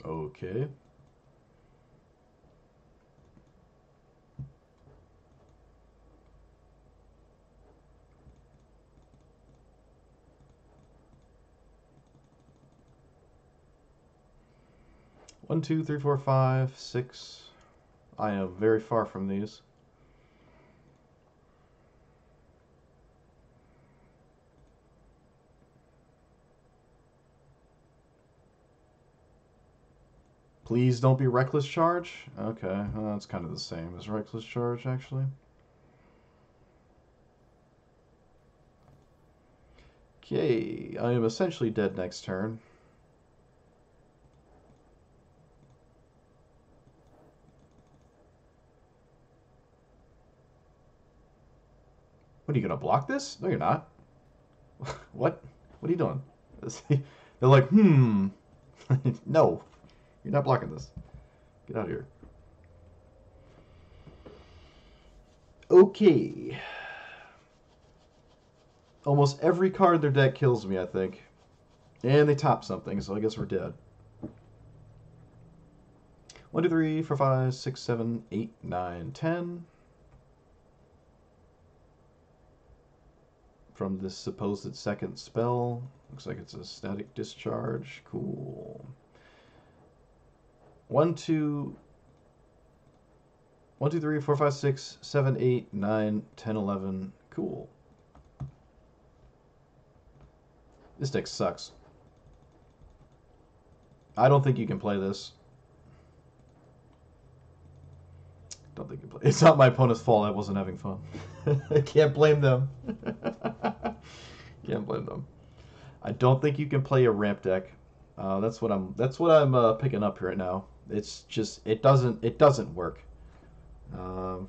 Okay. One, two, three, four, five, six. I am very far from these. Please don't be Reckless Charge? Okay, well, that's kind of the same as Reckless Charge, actually. Okay, I am essentially dead next turn. What, are you going to block this? No, you're not. What? What are you doing? They're like, no. You're not blocking this. Get out of here. Okay. Almost every card in their deck kills me, I think. And they top something, so I guess we're dead. 1, 2, 3, 4, 5, 6, 7, 8, 9, 10. From this supposed second spell. Looks like it's a static discharge. Cool. 1, 2, 3, 4, 5, 6, 7, 8, 9, 10, 11. Cool. This deck sucks. I don't think you can play this. Don't think you can play. It's not my opponent's fault I wasn't having fun. I can't blame them. Can't blame them. I don't think you can play a ramp deck. That's what I'm picking up right now. It's just it doesn't work. Um,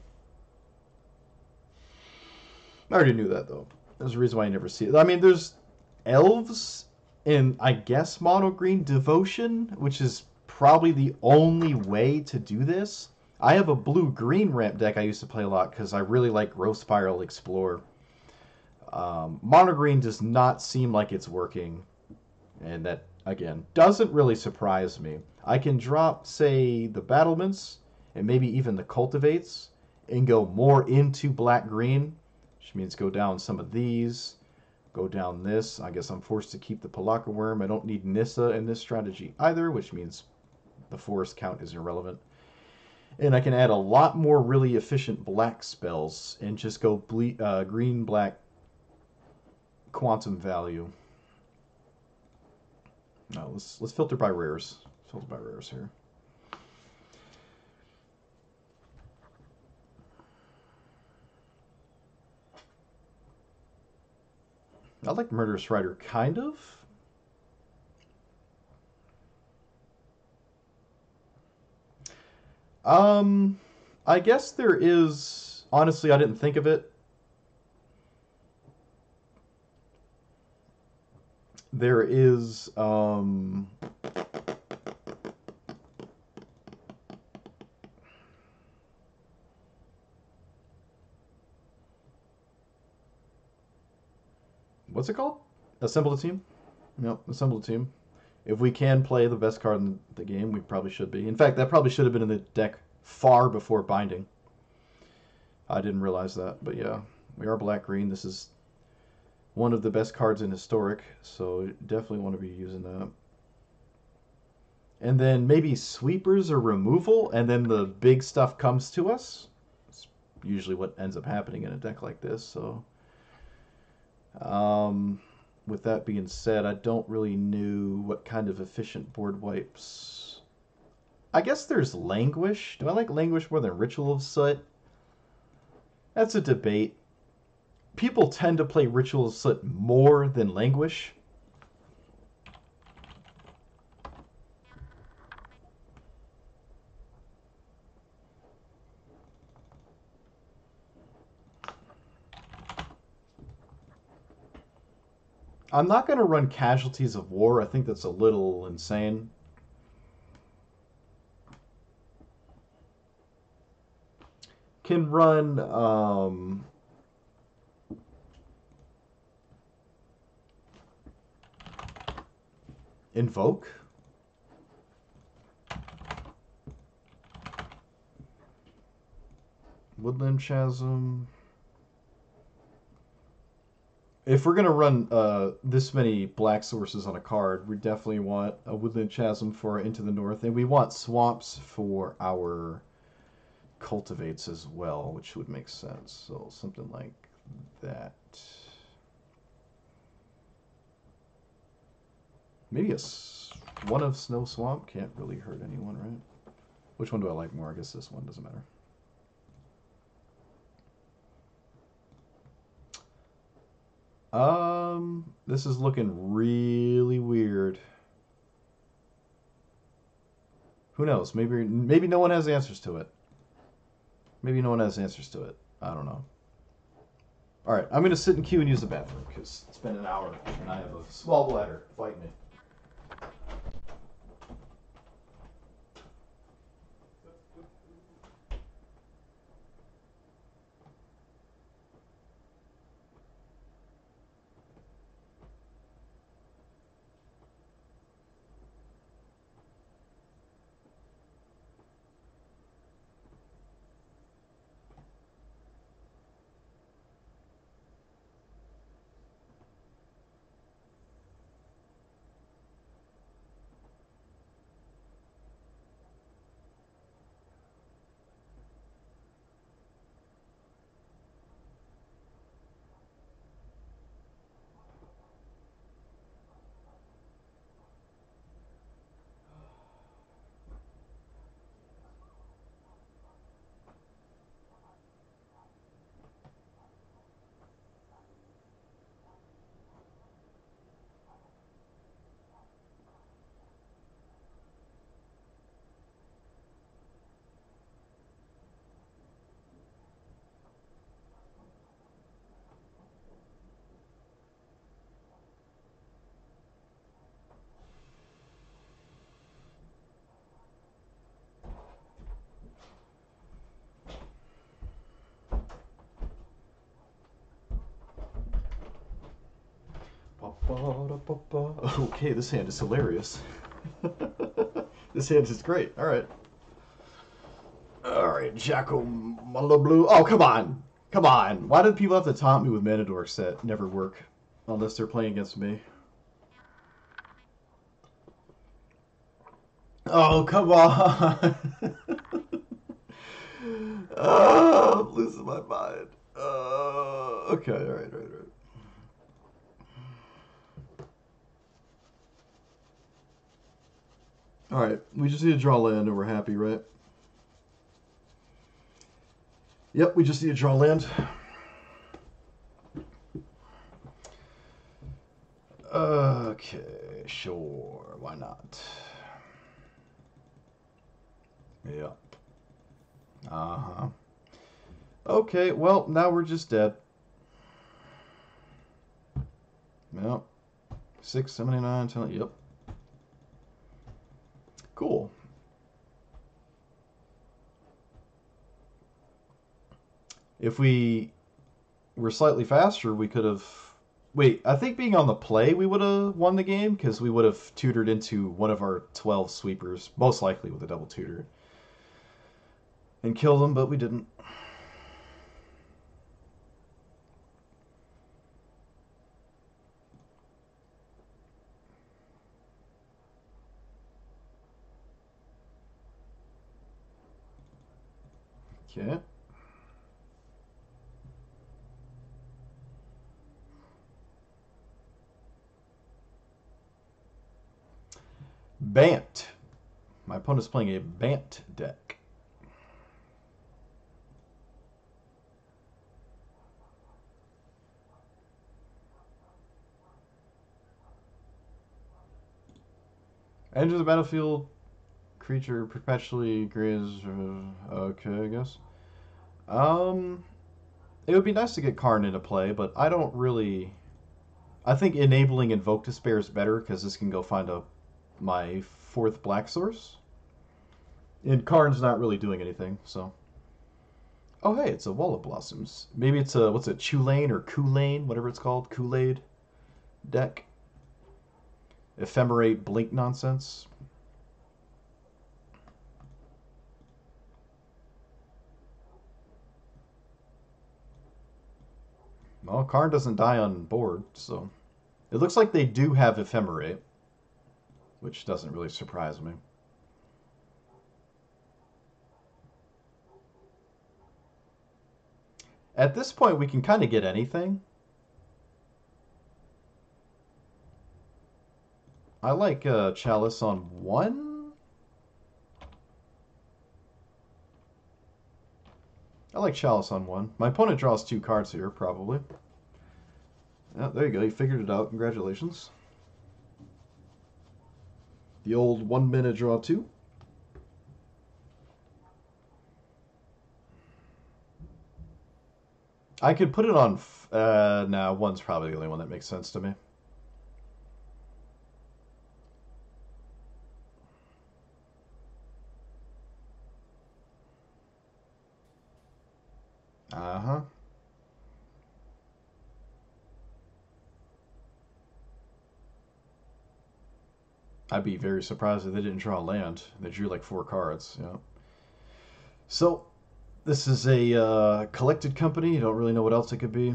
I already knew that though. There's a reason why I never see it. I mean, there's elves in, I guess, mono green devotion, which is probably the only way to do this. I have a blue green ramp deck I used to play a lot because I really like Growth Spiral Explore. Mono green does not seem like it's working, and that again doesn't really surprise me. I can drop, say, the battlements and maybe even the cultivates and go more into black green, which means go down some of these, go down this. I guess I'm forced to keep the Palaka Worm. I don't need Nissa in this strategy either, which means the forest count is irrelevant. And I can add a lot more really efficient black spells and just go green black quantum value. No, let's filter by rares. Filter by rares here. I like Murderous Rider, kind of. Um, I guess there is. Honestly, I didn't think of it. There is. What's it called? Assemble a team? Yep, assemble a team. If we can play the best card in the game, we probably should be. In fact, that probably should have been in the deck far before binding. I didn't realize that, but yeah, we are black-green. This is one of the best cards in Historic, so definitely want to be using that. And then maybe sweepers or removal, and then the big stuff comes to us. It's usually what ends up happening in a deck like this, so... with that being said, I don't really know what kind of efficient board wipes. I guess there's Languish. Do I like Languish more than Ritual of Soot? That's a debate. People tend to play Ritual of Soot more than Languish. I'm not going to run Casualties of War. I think that's a little insane. Can run Invoke. Woodland Chasm. If we're going to run this many black sources on a card, we definitely want a Woodland Chasm for Into the North, and we want swamps for our cultivates as well, which would make sense. So something like that. Maybe one of Snow Swamp can't really hurt anyone, right? Which one do I like more? I guess this one doesn't matter. This is looking really weird. Who knows? Maybe no one has answers to it. Maybe no one has answers to it. I don't know. All right, I'm gonna sit in queue and use the bathroom because it's been an hour and I have a small bladder fighting me. Okay, this hand is hilarious. This hand is great. All right. All right, Jacko Blue. Oh, come on. Come on. Why do people have to taunt me with mana dorks that never work unless they're playing against me? Oh, come on. Oh, I'm losing my mind. Okay, all right, all right, all right. All right, we just need to draw land and we're happy, right? Yep, we just need to draw land. Okay, sure, why not? Yep. Uh-huh. Okay, well, now we're just dead. Yep. 679, 10, yep. Cool. If we were slightly faster, we could have... Wait, I think being on the play, we would have won the game, because we would have tutored into one of our 12 sweepers, most likely with a double tutor, and killed them, but we didn't. Okay. Bant. My opponent's playing a Bant deck. Enter the battlefield, creature perpetually agrees. Okay, I guess. It would be nice to get Karn into play, but I don't really. I think enabling Invoke Despair is better because this can go find my fourth black source. And Karn's not really doing anything, so. Oh, hey, it's a Wall of Blossoms. Maybe it's a, what's it, Chulane or Kool-Aid, whatever it's called, Kool-Aid deck. Ephemerate Blink nonsense. Well, Karn doesn't die on board, so. It looks like they do have Ephemerate, which doesn't really surprise me. At this point, we can kind of get anything. I like Chalice on 1. I like Chalice on 1. My opponent draws 2 cards here, probably. Yeah, there you go. You figured it out. Congratulations. The old 1 minute draw 2. I could put it on... nah, 1's probably the only one that makes sense to me. Uh-huh. I'd be very surprised if they didn't draw land. They drew like 4 cards, yeah. So, this is a collected company. You don't really know what else it could be.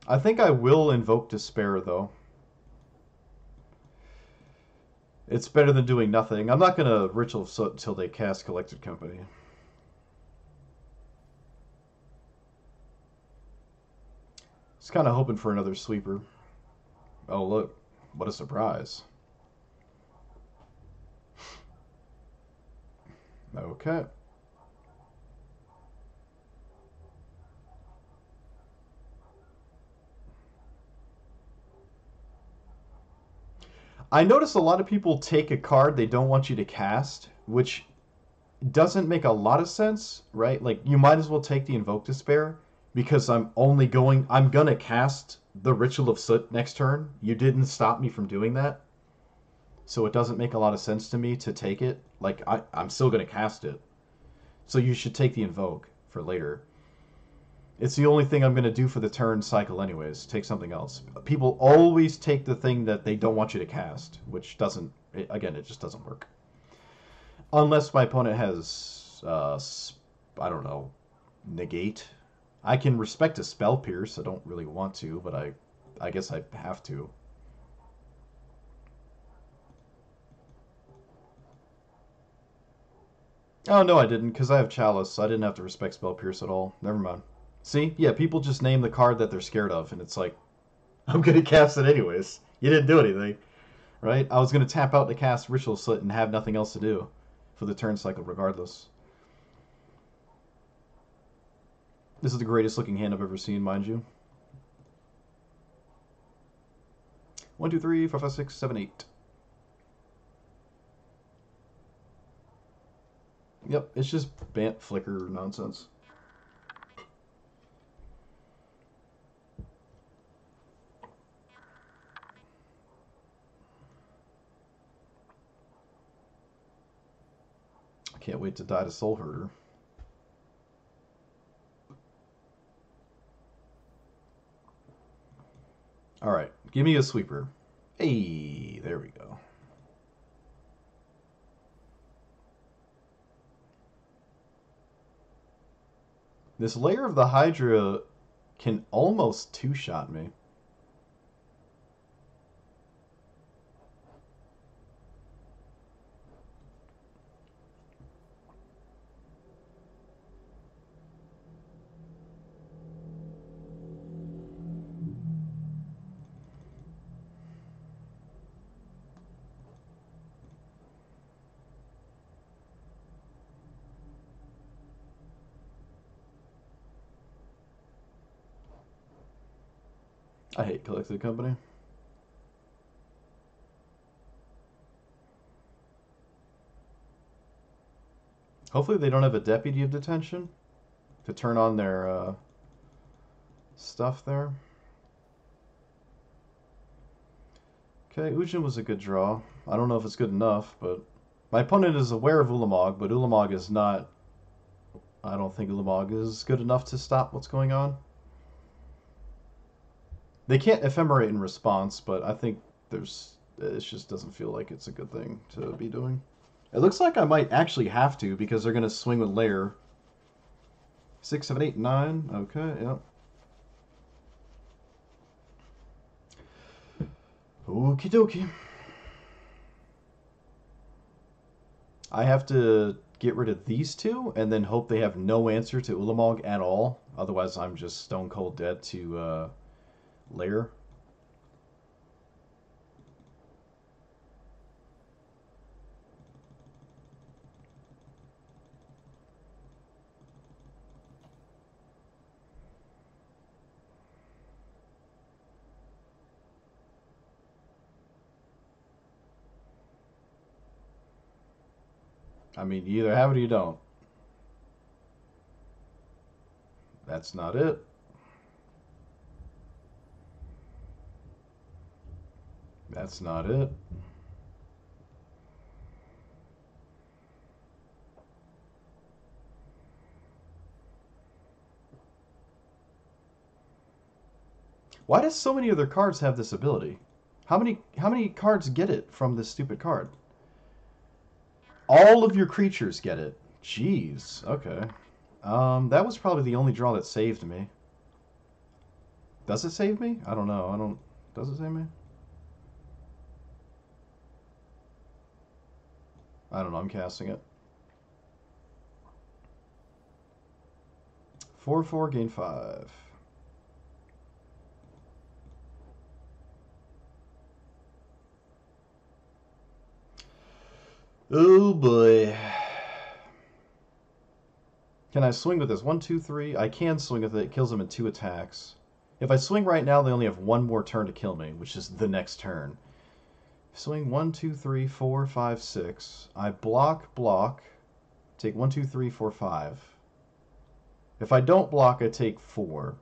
I think I will invoke Despair, though. It's better than doing nothing. I'm not going to Ritual of Soot until they cast Collected Company. Just kind of hoping for another sweeper. Oh, look. What a surprise. Okay. I notice a lot of people take a card they don't want you to cast, which doesn't make a lot of sense, right? Like, you might as well take the Invoke Despair, because I'm gonna cast the Ritual of Soot next turn. You didn't stop me from doing that. So it doesn't make a lot of sense to me to take it. Like, I'm still going to cast it. So you should take the Invoke for later. It's the only thing I'm going to do for the turn cycle anyways. Take something else. People always take the thing that they don't want you to cast, which doesn't... Again, it just doesn't work. Unless my opponent has, I don't know, negate. I can respect a Spell Pierce. I don't really want to, but I guess I have to. Oh, no, I didn't, because I have Chalice. So I didn't have to respect Spell Pierce at all. Never mind. See? Yeah, people just name the card that they're scared of, and it's like, I'm going to cast it anyways. You didn't do anything, right? I was going to tap out to cast Ritual Slit and have nothing else to do for the turn cycle regardless. This is the greatest looking hand I've ever seen, mind you. 1, 2, 3, 4, 5, 6, 7, 8. Yep, it's just Bant Flicker nonsense. I can't wait to die to Soul Herder. Alright, give me a sweeper. Hey, there we go. This Lair of the Hydra can almost two-shot me. I hate Collected Company. Hopefully they don't have a Deputy of Detention to turn on their stuff there. Okay, Ujin was a good draw. I don't know if it's good enough, but my opponent is aware of Ulamog, but Ulamog is not... I don't think Ulamog is good enough to stop what's going on. They can't ephemerate in response, but I think there's... It just doesn't feel like it's a good thing to be doing. It looks like I might actually have to, because they're going to swing with Lair. 6, 7, 8, 9. Okay, yep. Okie dokie. I have to get rid of these two and then hope they have no answer to Ulamog at all. Otherwise, I'm just stone cold dead to Lair. I mean, you either have it or you don't. That's not it. That's not it. Why does so many other cards have this ability? How many cards get it from this stupid card? All of your creatures get it. Jeez. Okay. That was probably the only draw that saved me. Does it save me? I don't know. I don't... Does it save me? I don't know. I'm casting it. 4/4, gain 5. Oh boy. Can I swing with this? 1, 2, 3. I can swing with it. It kills them in 2 attacks. If I swing right now, they only have 1 more turn to kill me, which is the next turn. Swing 1, 2, 3, 4, 5, 6. I block. Take 1, 2, 3, 4, 5. If I don't block, I take 4.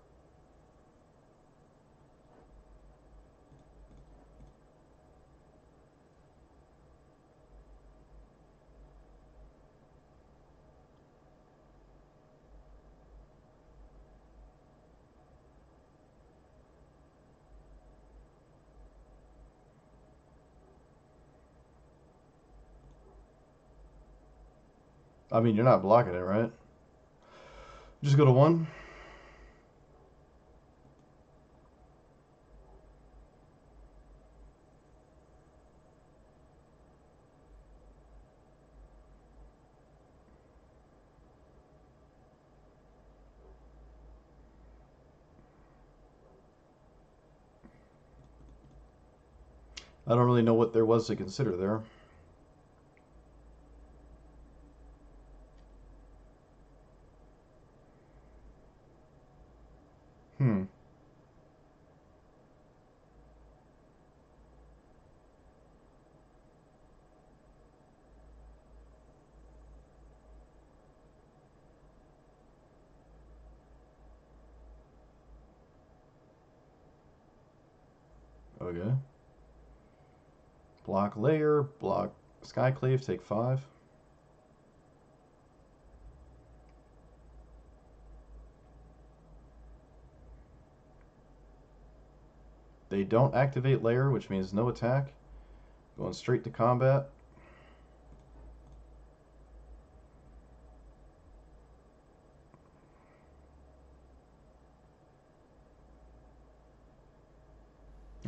I mean, you're not blocking it, right? Just go to 1. I don't really know what there was to consider there. Hmm. Okay. Block layer, block Skyclave, take 5. They don't activate layer, which means no attack. Going straight to combat.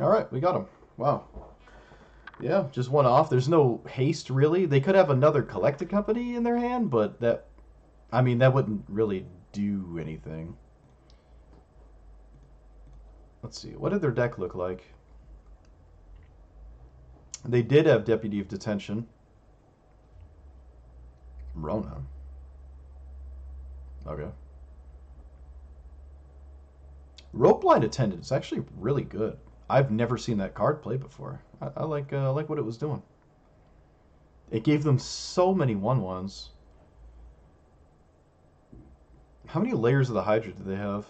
Alright, we got him. Wow. Yeah, just one off. There's no haste, really. They could have another Collected Company in their hand, but that... I mean, that wouldn't really do anything. Let's see. What did their deck look like? They did have Deputy of Detention. Rona. Okay. Ropeline Attendant is actually really good. I've never seen that card played before. I like what it was doing. It gave them so many 1/1s. How many layers of the Hydra did they have?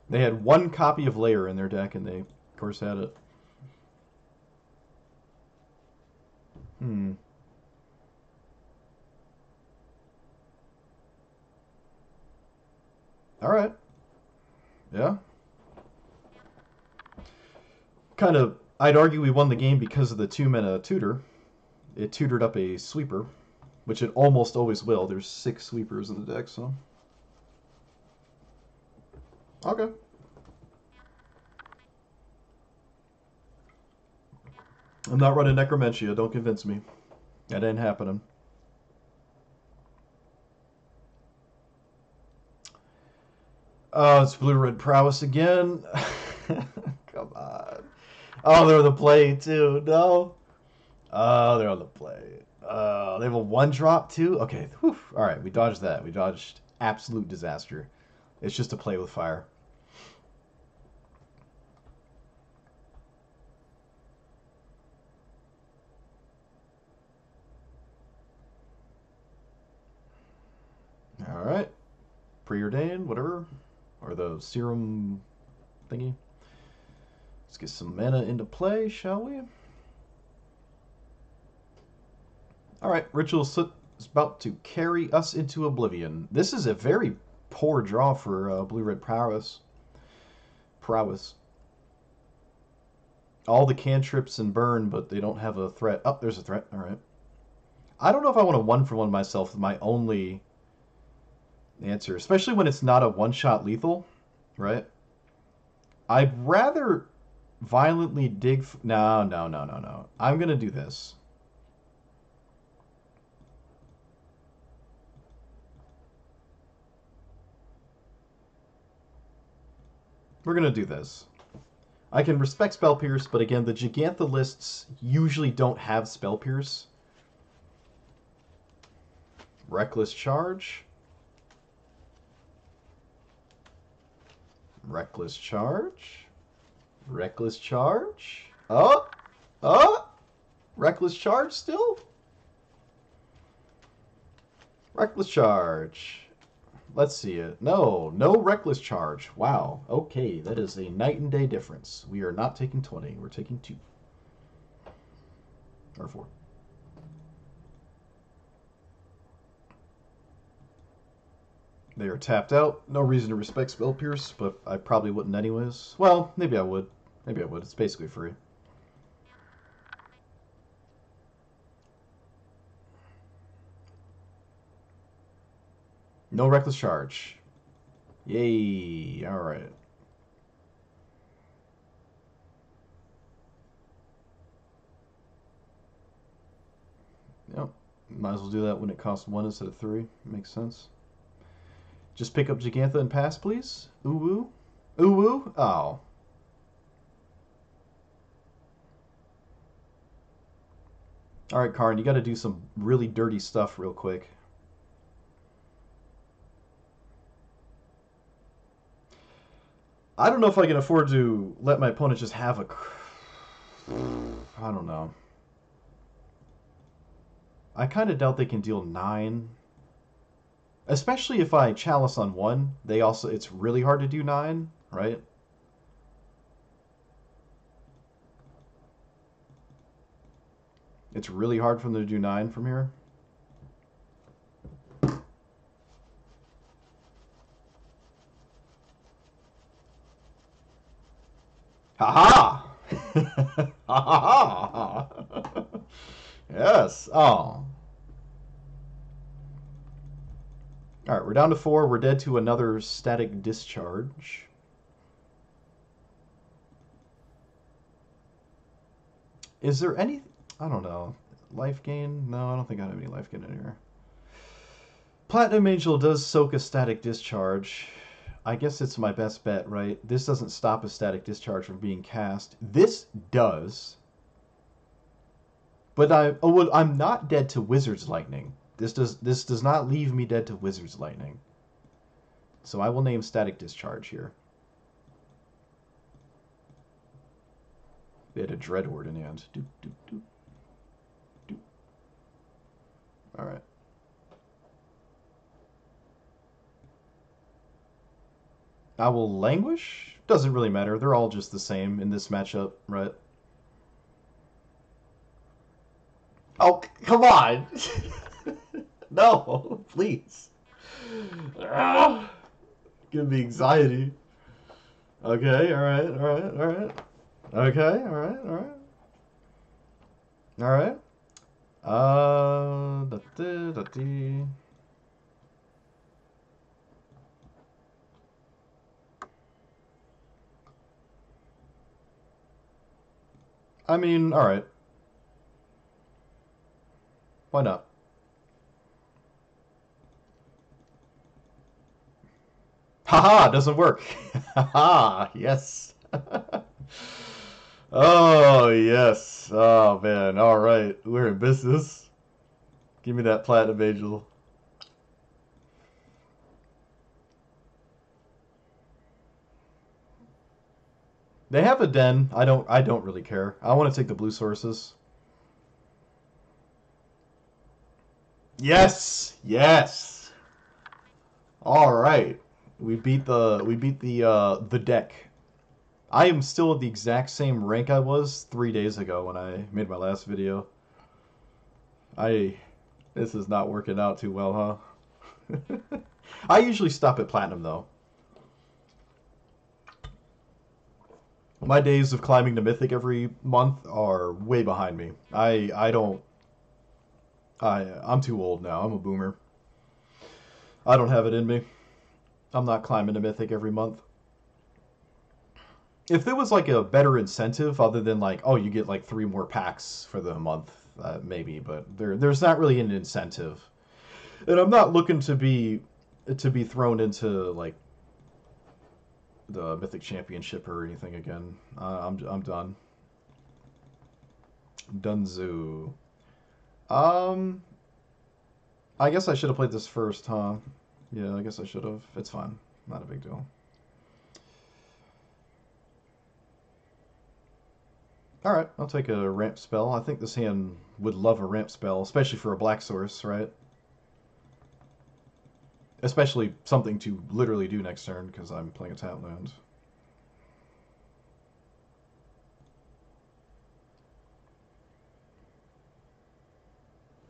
They had 1 copy of Layer in their deck, and they, of course, had it. Hmm. All right. Yeah. Kind of, I'd argue we won the game because of the 2-mana tutor. It tutored up a sweeper, which it almost always will. There's 6 sweepers in the deck, so. Okay. I'm not running Necromentia. Don't convince me. That ain't happening. Oh, it's blue-red prowess again. Come on. Oh, they're on the play too. No. Oh, they're on the play. They have a 1-drop too. Okay. Whew. All right, we dodged that. We dodged absolute disaster. It's just a play with fire. All right. Preordained, whatever, or the serum thingy. Let's get some mana into play, shall we? All right, Ritual Soot is about to carry us into oblivion. This is a very poor draw for blue-red prowess. All the cantrips and burn, but they don't have a threat. Oh, there's a threat. All right. I don't know if I want to 1-for-1 myself with my only answer, especially when it's not a one-shot lethal, right? I'd rather violently dig... No, no, no, no, no. I'm going to do this. We're going to do this. I can respect Spell Pierce, but again, the Gigantha lists usually don't have Spell Pierce. Reckless Charge. Reckless Charge. Reckless Charge. Oh! Oh! Reckless Charge still? Reckless Charge. Let's see it. No, no Reckless Charge. Wow. Okay, that is a night and day difference. We are not taking 20. We're taking 2. Or 4. They are tapped out. No reason to respect Spell Pierce, but I probably wouldn't anyways. Well, maybe I would. Maybe I would. It's basically free. No reckless charge. Yay. All right. Yep. Might as well do that when it costs 1 instead of 3. Makes sense. Just pick up Gigantha and pass, please. Ooh-woo. Ooh-woo. Oh. Alright, Karn, you gotta do some really dirty stuff real quick. I don't know if I can afford to let my opponent just have a... I don't know. I kind of doubt they can deal 9. Especially if I Chalice on 1. They also... It's really hard to do 9, right? It's really hard for them to do 9 from here. Ha ha! Ha ha ha! Yes. Oh. Alright, we're down to 4. We're dead to another static discharge. Is there any... I don't know. Life gain? No, I don't think I have any life gain in here. Platinum Angel does soak a static discharge. I guess it's my best bet, right? This doesn't stop a static discharge from being cast. This does. But I'm not dead to Wizard's Lightning. This does not leave me dead to Wizard's Lightning. So I will name Static Discharge here. They had a Dreadhorde in hand. Doop, doop, doop, doop. Alright. I will Languish? Doesn't really matter. They're all just the same in this matchup, right? Oh, come on! No, please. Ah, give me anxiety. Okay, alright, alright, alright. Okay, alright, alright. Alright. Da-dee. I mean, alright. Why not? Haha, doesn't work. Haha, yes. Oh, yes. Oh, man. All right. We're in business. Give me that Platinum Angel. They have a den. I don't really care. I want to take the blue sources. Yes. Yes. All right. We beat the deck. I am still at the exact same rank I was 3 days ago when I made my last video. This is not working out too well, huh? I usually stop at platinum though. My days of climbing to mythic every month are way behind me. I'm too old now. I'm a boomer. I don't have it in me. I'm not climbing to mythic every month. If there was like a better incentive other than like, oh, you get like 3 more packs for the month, maybe, but there's not really an incentive. And I'm not looking to be thrown into like the Mythic Championship or anything again. I'm done. Dunzu. I guess I should have played this first, huh? Yeah, I guess I should have. It's fine. Not a big deal. Alright, I'll take a ramp spell. I think this hand would love a ramp spell, especially for a black source, right? Especially something to literally do next turn, because I'm playing a tap land.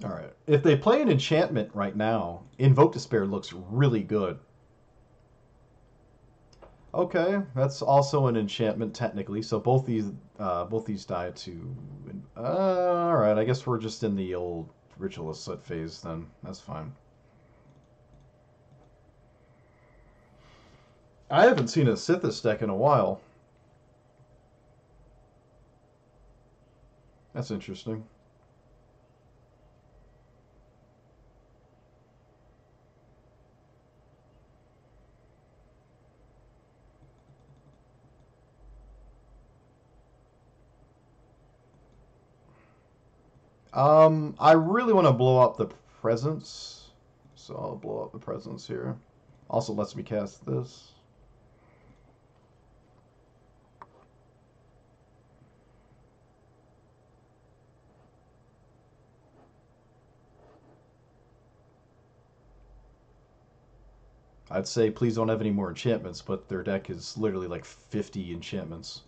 Alright. If they play an enchantment right now, Invoke Despair looks really good. Okay, that's also an enchantment technically. So both these die to. All right, I guess we're just in the old Ritualist Soot phase then. That's fine. I haven't seen a Sithis deck in a while. That's interesting. I really want to blow up the presence, so I'll blow up the presence here. Also lets me cast this. I'd say please don't have any more enchantments, but their deck is literally like 50 enchantments.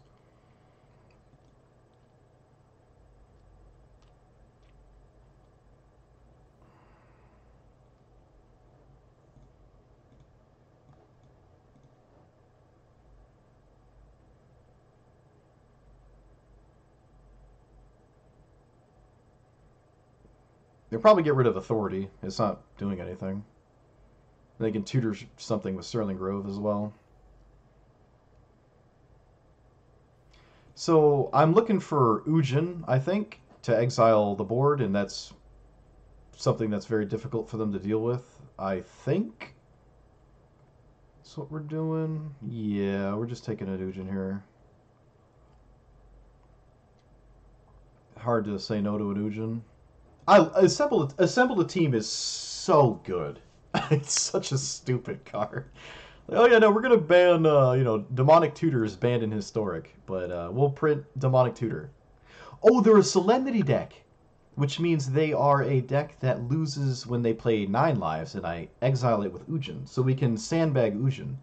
They'll probably get rid of Authority. It's not doing anything. They can tutor something with Sterling Grove as well. So I'm looking for Ujin, I think, to exile the board, and that's something that's very difficult for them to deal with. I think that's what we're doing. Yeah, we're just taking an Ujin here. Hard to say no to an Ujin. Assemble a team is so good. It's such a stupid card. Oh yeah, no, we're gonna ban demonic tutor is banned in historic, but we'll print demonic tutor. Oh, they're a solemnity deck, which means they are a deck that loses when they play 9 lives, and I exile it with Ujin, so we can sandbag Ujin.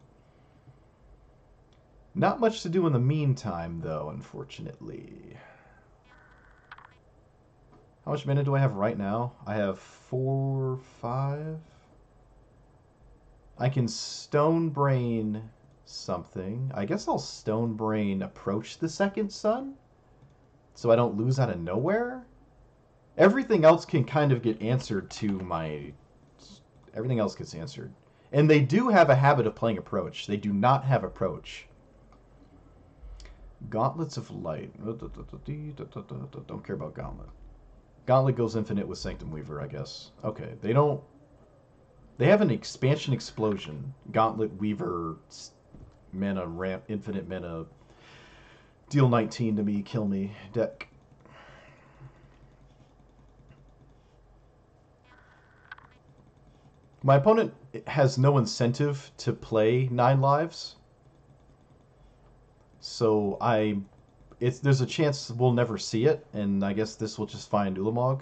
Not much to do in the meantime, though, unfortunately. How much mana do I have right now? I have 4, 5. I can Stone Brain something. I guess I'll Stone Brain approach the second sun, so I don't lose out of nowhere. Everything else can kind of get answered to my... Everything else gets answered. And they do have a habit of playing approach. They do not have approach. Gauntlets of Light. Don't care about Gauntlet. Gauntlet goes infinite with Sanctum Weaver, I guess. Okay, they don't... They have an expansion explosion. Gauntlet Weaver, mana ramp, infinite mana, deal 19 to me, kill me deck. My opponent has no incentive to play 9 lives, so there's a chance we'll never see it, and I guess this will just find Ulamog.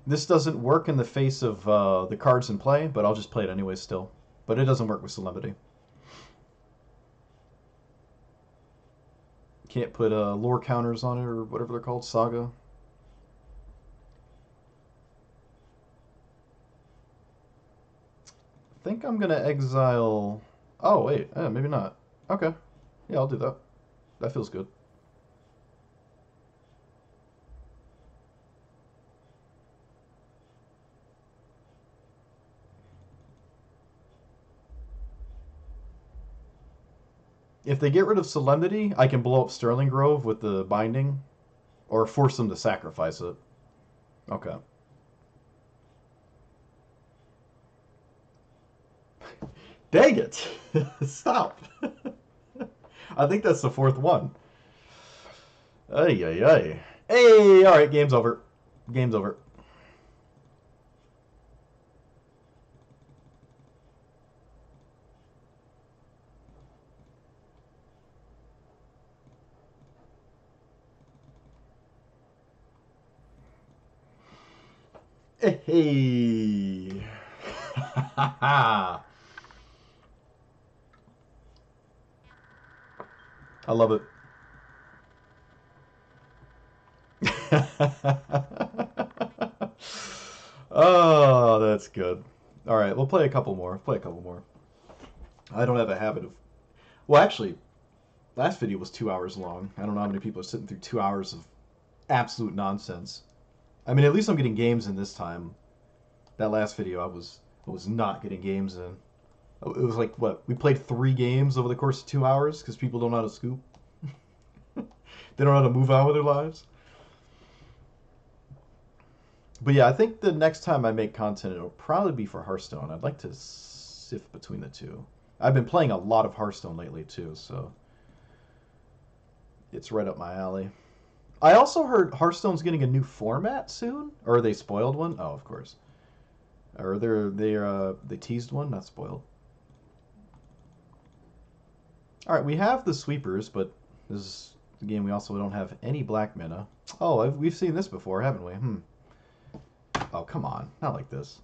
This doesn't work in the face of the cards in play, but I'll just play it anyway still. But it doesn't work with Solemnity. Can't put lore counters on it or whatever they're called, Saga. I think I'm going to exile... Oh, wait. Maybe not. Okay. Yeah, I'll do that. That feels good. If they get rid of Solemnity, I can blow up Sterling Grove with the binding, or force them to sacrifice it. Okay. Dang it! Stop! I think that's the 4th one. Ay, ay, ay. Hey, alright, game's over. Game's over. Hey! I love it. Oh, that's good. All right, we'll play a couple more. Play a couple more. I don't have a habit of... Well, actually, last video was 2 hours long. I don't know how many people are sitting through 2 hours of absolute nonsense. I mean, at least I'm getting games in this time. That last video, I was not getting games in. It was like, what, we played 3 games over the course of 2 hours because people don't know how to scoop. They don't know how to move on with their lives. But yeah, I think the next time I make content, it'll probably be for Hearthstone. I'd like to sift between the two. I've been playing a lot of Hearthstone lately too, so it's right up my alley. I also heard Hearthstone's getting a new format soon, or they spoiled one. Oh, of course. Or they teased one, not spoiled. All right, we have the sweepers, but this is the game we also don't have any black mana. Oh, we've seen this before, haven't we? Oh, come on, not like this.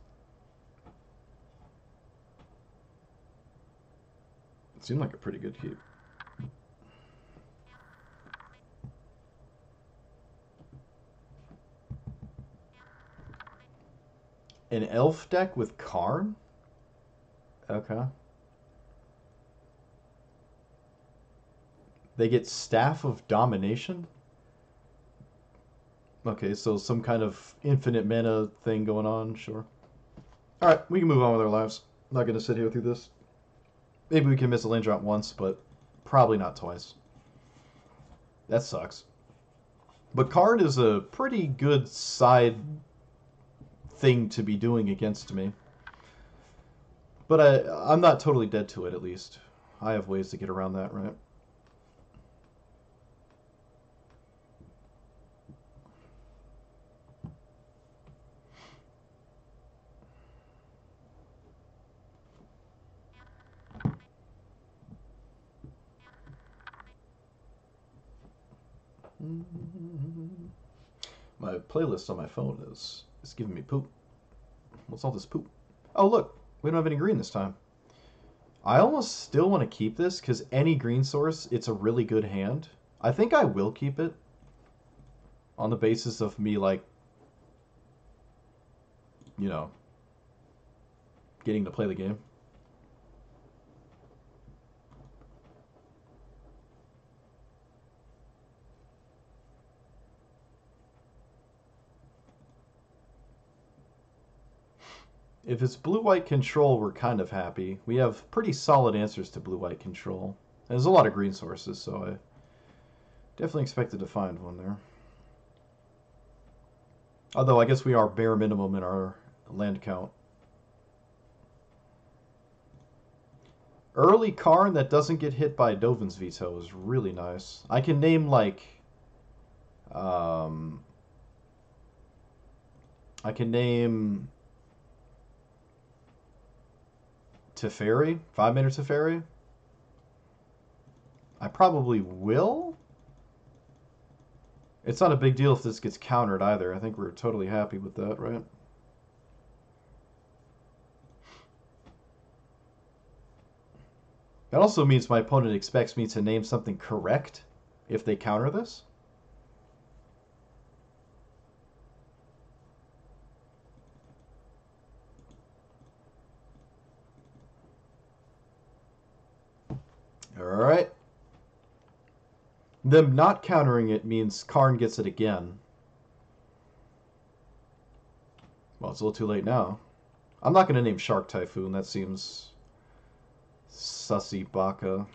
It seemed like a pretty good keep. An elf deck with Karn? Okay. They get Staff of Domination? Okay, so some kind of infinite mana thing going on, sure. Alright, we can move on with our lives. I'm not going to sit here through this. Maybe we can miss a land drop once, but probably not twice. That sucks. But Karn is a pretty good side thing to be doing against me. But I'm not totally dead to it, at least. I have ways to get around that, right? My playlist on my phone is giving me poop. What's all this poop? Oh, look. We don't have any green this time. I almost still want to keep this because any green source, it's a really good hand. I think I will keep it on the basis of me, like, you know, getting to play the game. If it's blue-white control, we're kind of happy. We have pretty solid answers to blue-white control. There's a lot of green sources, so I definitely expected to find one there. Although I guess we are bare minimum in our land count. Early Karn that doesn't get hit by Dovin's Veto is really nice. I can name, like... I can name... Teferi? 5-mana Teferi? I probably will? It's not a big deal if this gets countered either. I think we're totally happy with that, right? That also means my opponent expects me to name something correct if they counter this. Alright. Them not countering it means Karn gets it again. Well, it's a little too late now. I'm not going to name Shark Typhoon. That seems sussy baka.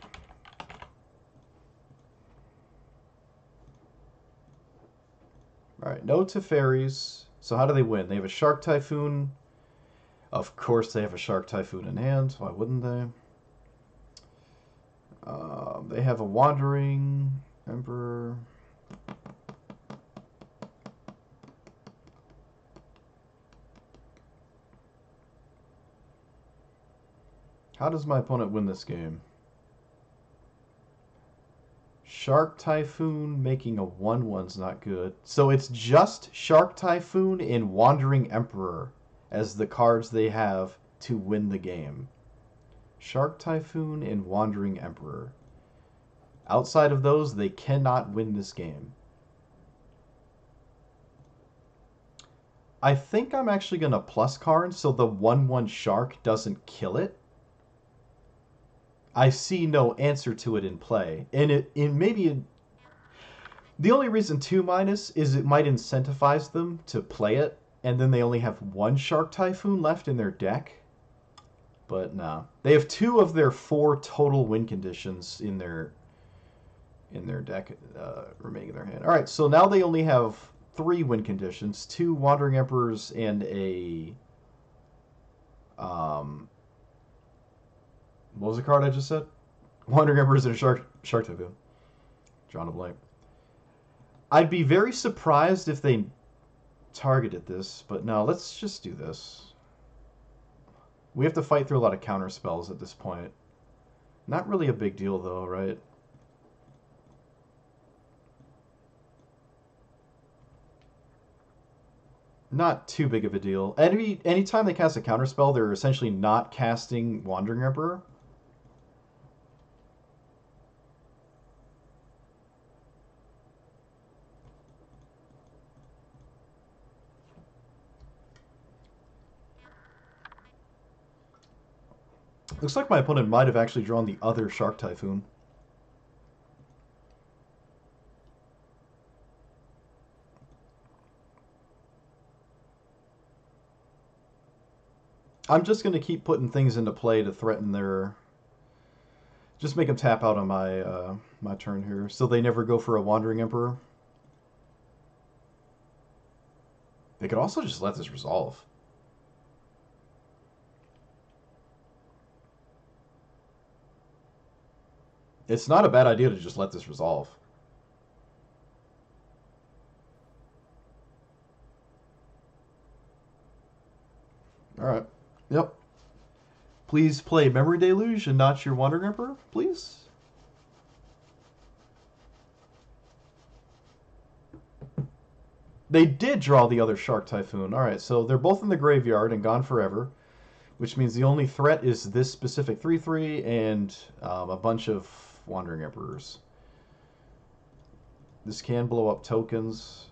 Alright, no Teferis. So how do they win? They have a Shark Typhoon. Of course they have a Shark Typhoon in hand. Why wouldn't they? They have a Wandering Emperor. How does my opponent win this game? Shark Typhoon making a 1/1's not good. So it's just Shark Typhoon and Wandering Emperor as the cards they have to win the game. Shark Typhoon and Wandering Emperor. Outside of those, they cannot win this game. I think I'm actually going to plus Karn so the 1/1 Shark doesn't kill it. I see no answer to it in play. And the only reason 2- is it might incentivize them to play it, and then they only have one Shark Typhoon left in their deck. But no, they have 2 of their 4 total win conditions in their deck remaining in their hand. All right, so now they only have 3 win conditions: 2 Wandering Emperors and a what was the card I just said? Wandering Emperors and a Shark Typhoon. Drawing a blank. I'd be very surprised if they targeted this, but no, let's just do this. We have to fight through a lot of counter spells at this point. Not really a big deal though, right? Not too big of a deal. Anytime they cast a counter spell, they're essentially not casting Wandering Emperor. Looks like my opponent might have actually drawn the other Shark Typhoon. I'm just going to keep putting things into play to threaten their... Just make them tap out on my turn here, so they never go for a Wandering Emperor. They could also just let this resolve. It's not a bad idea to just let this resolve. Alright. Yep. Please play Memory Deluge and not your Wandering Emperor, please. They did draw the other Shark Typhoon. Alright, so they're both in the graveyard and gone forever, which means the only threat is this specific 3/3 and a bunch of Wandering Emperors. This can blow up tokens.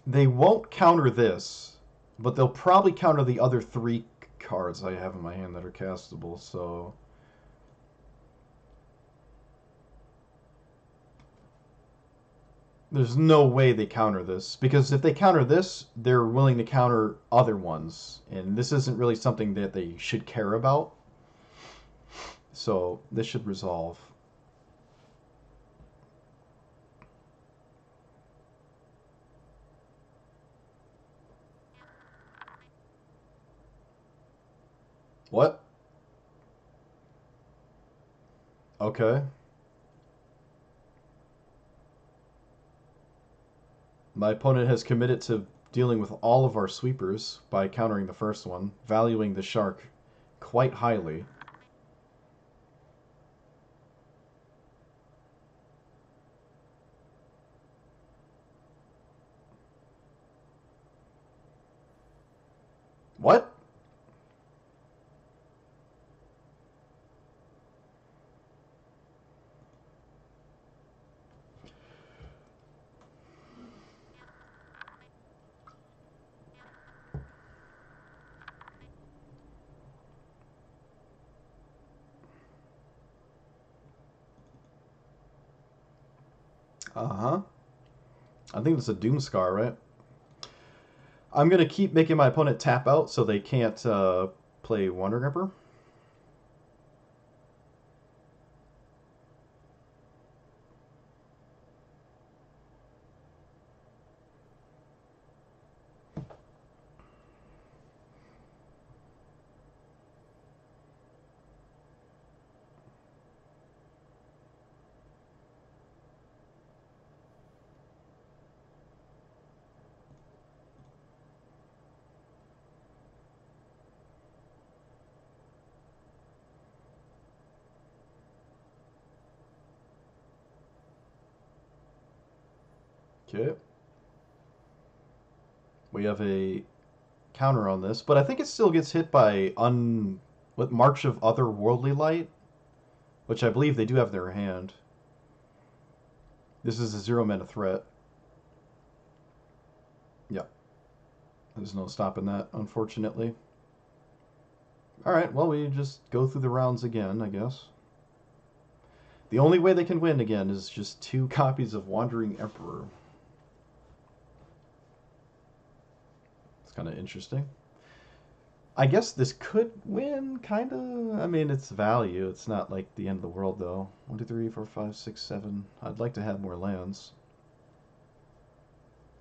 They won't counter this, but they'll probably counter the other 3 cards I have in my hand that are castable, so... There's no way they counter this, because if they counter this, they're willing to counter other ones, and this isn't really something that they should care about. So this should resolve. What? Okay. My opponent has committed to dealing with all of our sweepers by countering the first one, valuing the shark quite highly. What? Uh-huh. I think it's a Doomscar, right? I'm going to keep making my opponent tap out so they can't play Wandering Emperor. Okay. We have a counter on this, but I think it still gets hit by what, March of Otherworldly Light, which I believe they do have in their hand. This is a 0-mana threat. There's no stopping that, unfortunately. Alright, well, we just go through the rounds again, I guess. The only way they can win again is just 2 copies of Wandering Emperor. It's kind of interesting. I guess this could win, kind of. I mean, it's value. It's not like the end of the world, though. 1, 2, 3, 4, 5, 6, 7. I'd like to have more lands.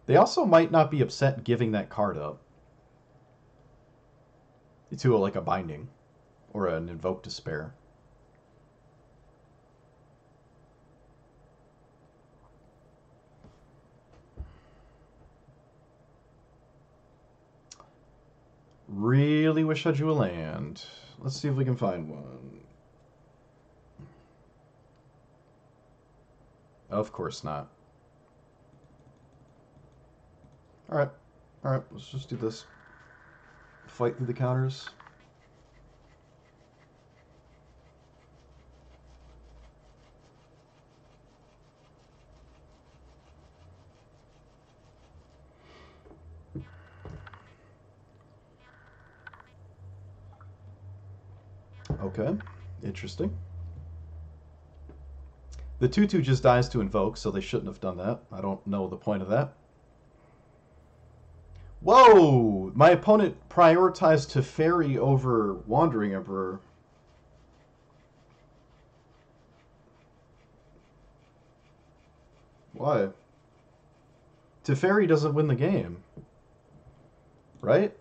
They also might not be upset giving that card up to like a binding or an Invoke Despair. Really wish I drew a land. Let's see if we can find one. Of course not. Alright. Alright, let's just do this. Fight through the counters. Okay, interesting. The 2/2 just dies to invoke, so they shouldn't have done that. I don't know the point of that. Whoa! My opponent prioritized Teferi over Wandering Emperor. Why? Teferi doesn't win the game. Right?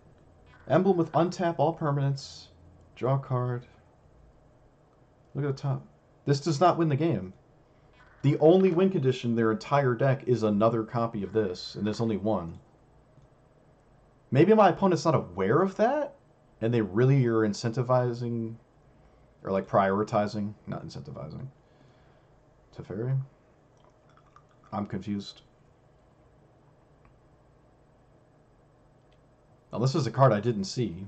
Emblem with untap all permanents. Draw a card. Look at the top. This does not win the game. The only win condition in their entire deck is another copy of this, and there's only one. Maybe my opponent's not aware of that, and they really are incentivizing, or like prioritizing, not incentivizing, Teferi. I'm confused. Now this is a card I didn't see.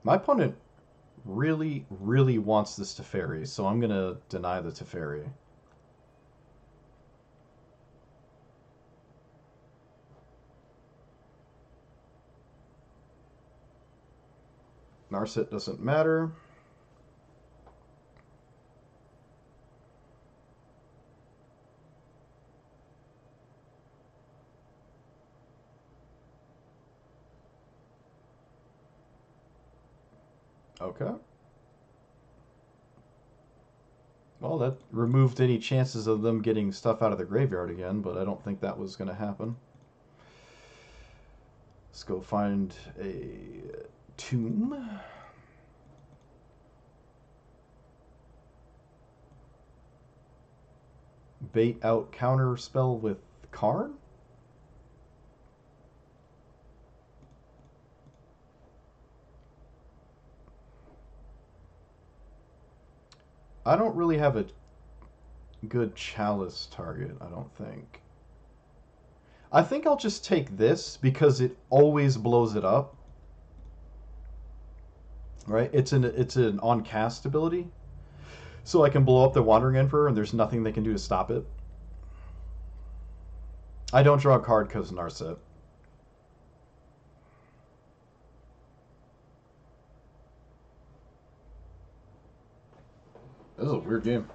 My opponent really, really wants this Teferi, so I'm going to deny the Teferi. Narset doesn't matter. Okay. Well, that removed any chances of them getting stuff out of the graveyard again, but I don't think that was going to happen. Let's go find a tomb. Bait out counter spell with Karn? I don't really have a good Chalice target, I don't think. I think I'll just take this because it always blows it up. Right? It's an on cast ability. So I can blow up the Wandering Emperor and there's nothing they can do to stop it. I don't draw a card because of Narset. This is a weird game.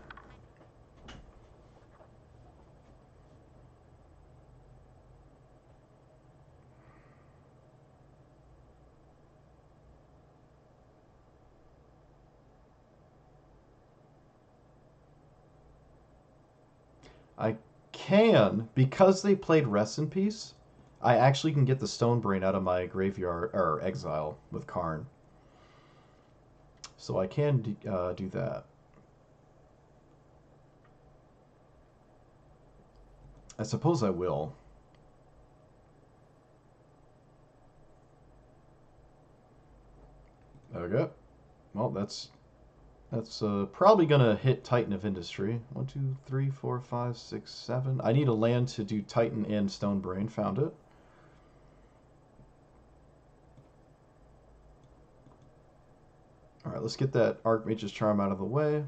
I can, because they played Rest in Peace, I actually can get the Stone Brain out of my graveyard, or exile, with Karn. So I can do that. I suppose I will. Okay. Well, that's probably gonna hit Titan of Industry. 1, 2, 3, 4, 5, 6, 7. I need a land to do Titan and Stone Brain. Found it. All right, let's get that Archmage's Charm out of the way.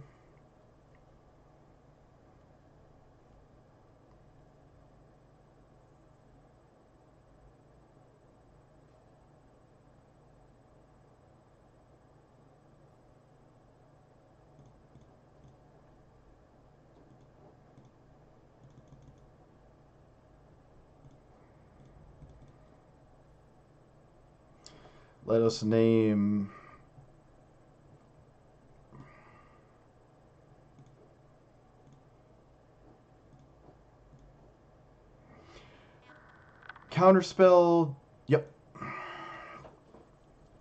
Let us name... Counterspell... Yep.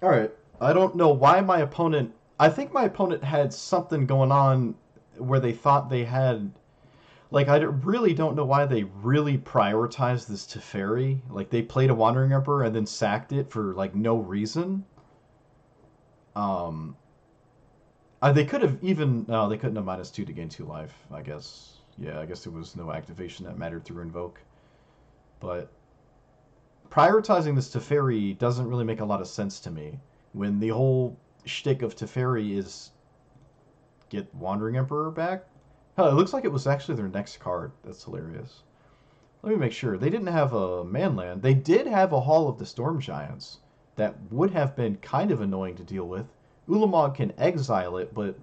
Alright. I don't know why my opponent... I think my opponent had something going on where they thought they had... Like, I really don't know why they really prioritized this Teferi. Like, they played a Wandering Emperor and then sacked it for, like, no reason. Um... they could have even... No, they couldn't have -2 to gain 2 life, I guess. Yeah, I guess there was no activation that mattered through Invoke. But prioritizing this Teferi doesn't really make a lot of sense to me. When the whole shtick of Teferi is get Wandering Emperor back. Hell, it looks like it was actually their next card. That's hilarious. Let me make sure. They didn't have a Manland. They did have a Hall of the Storm Giants. That would have been kind of annoying to deal with. Ulamog can exile it, but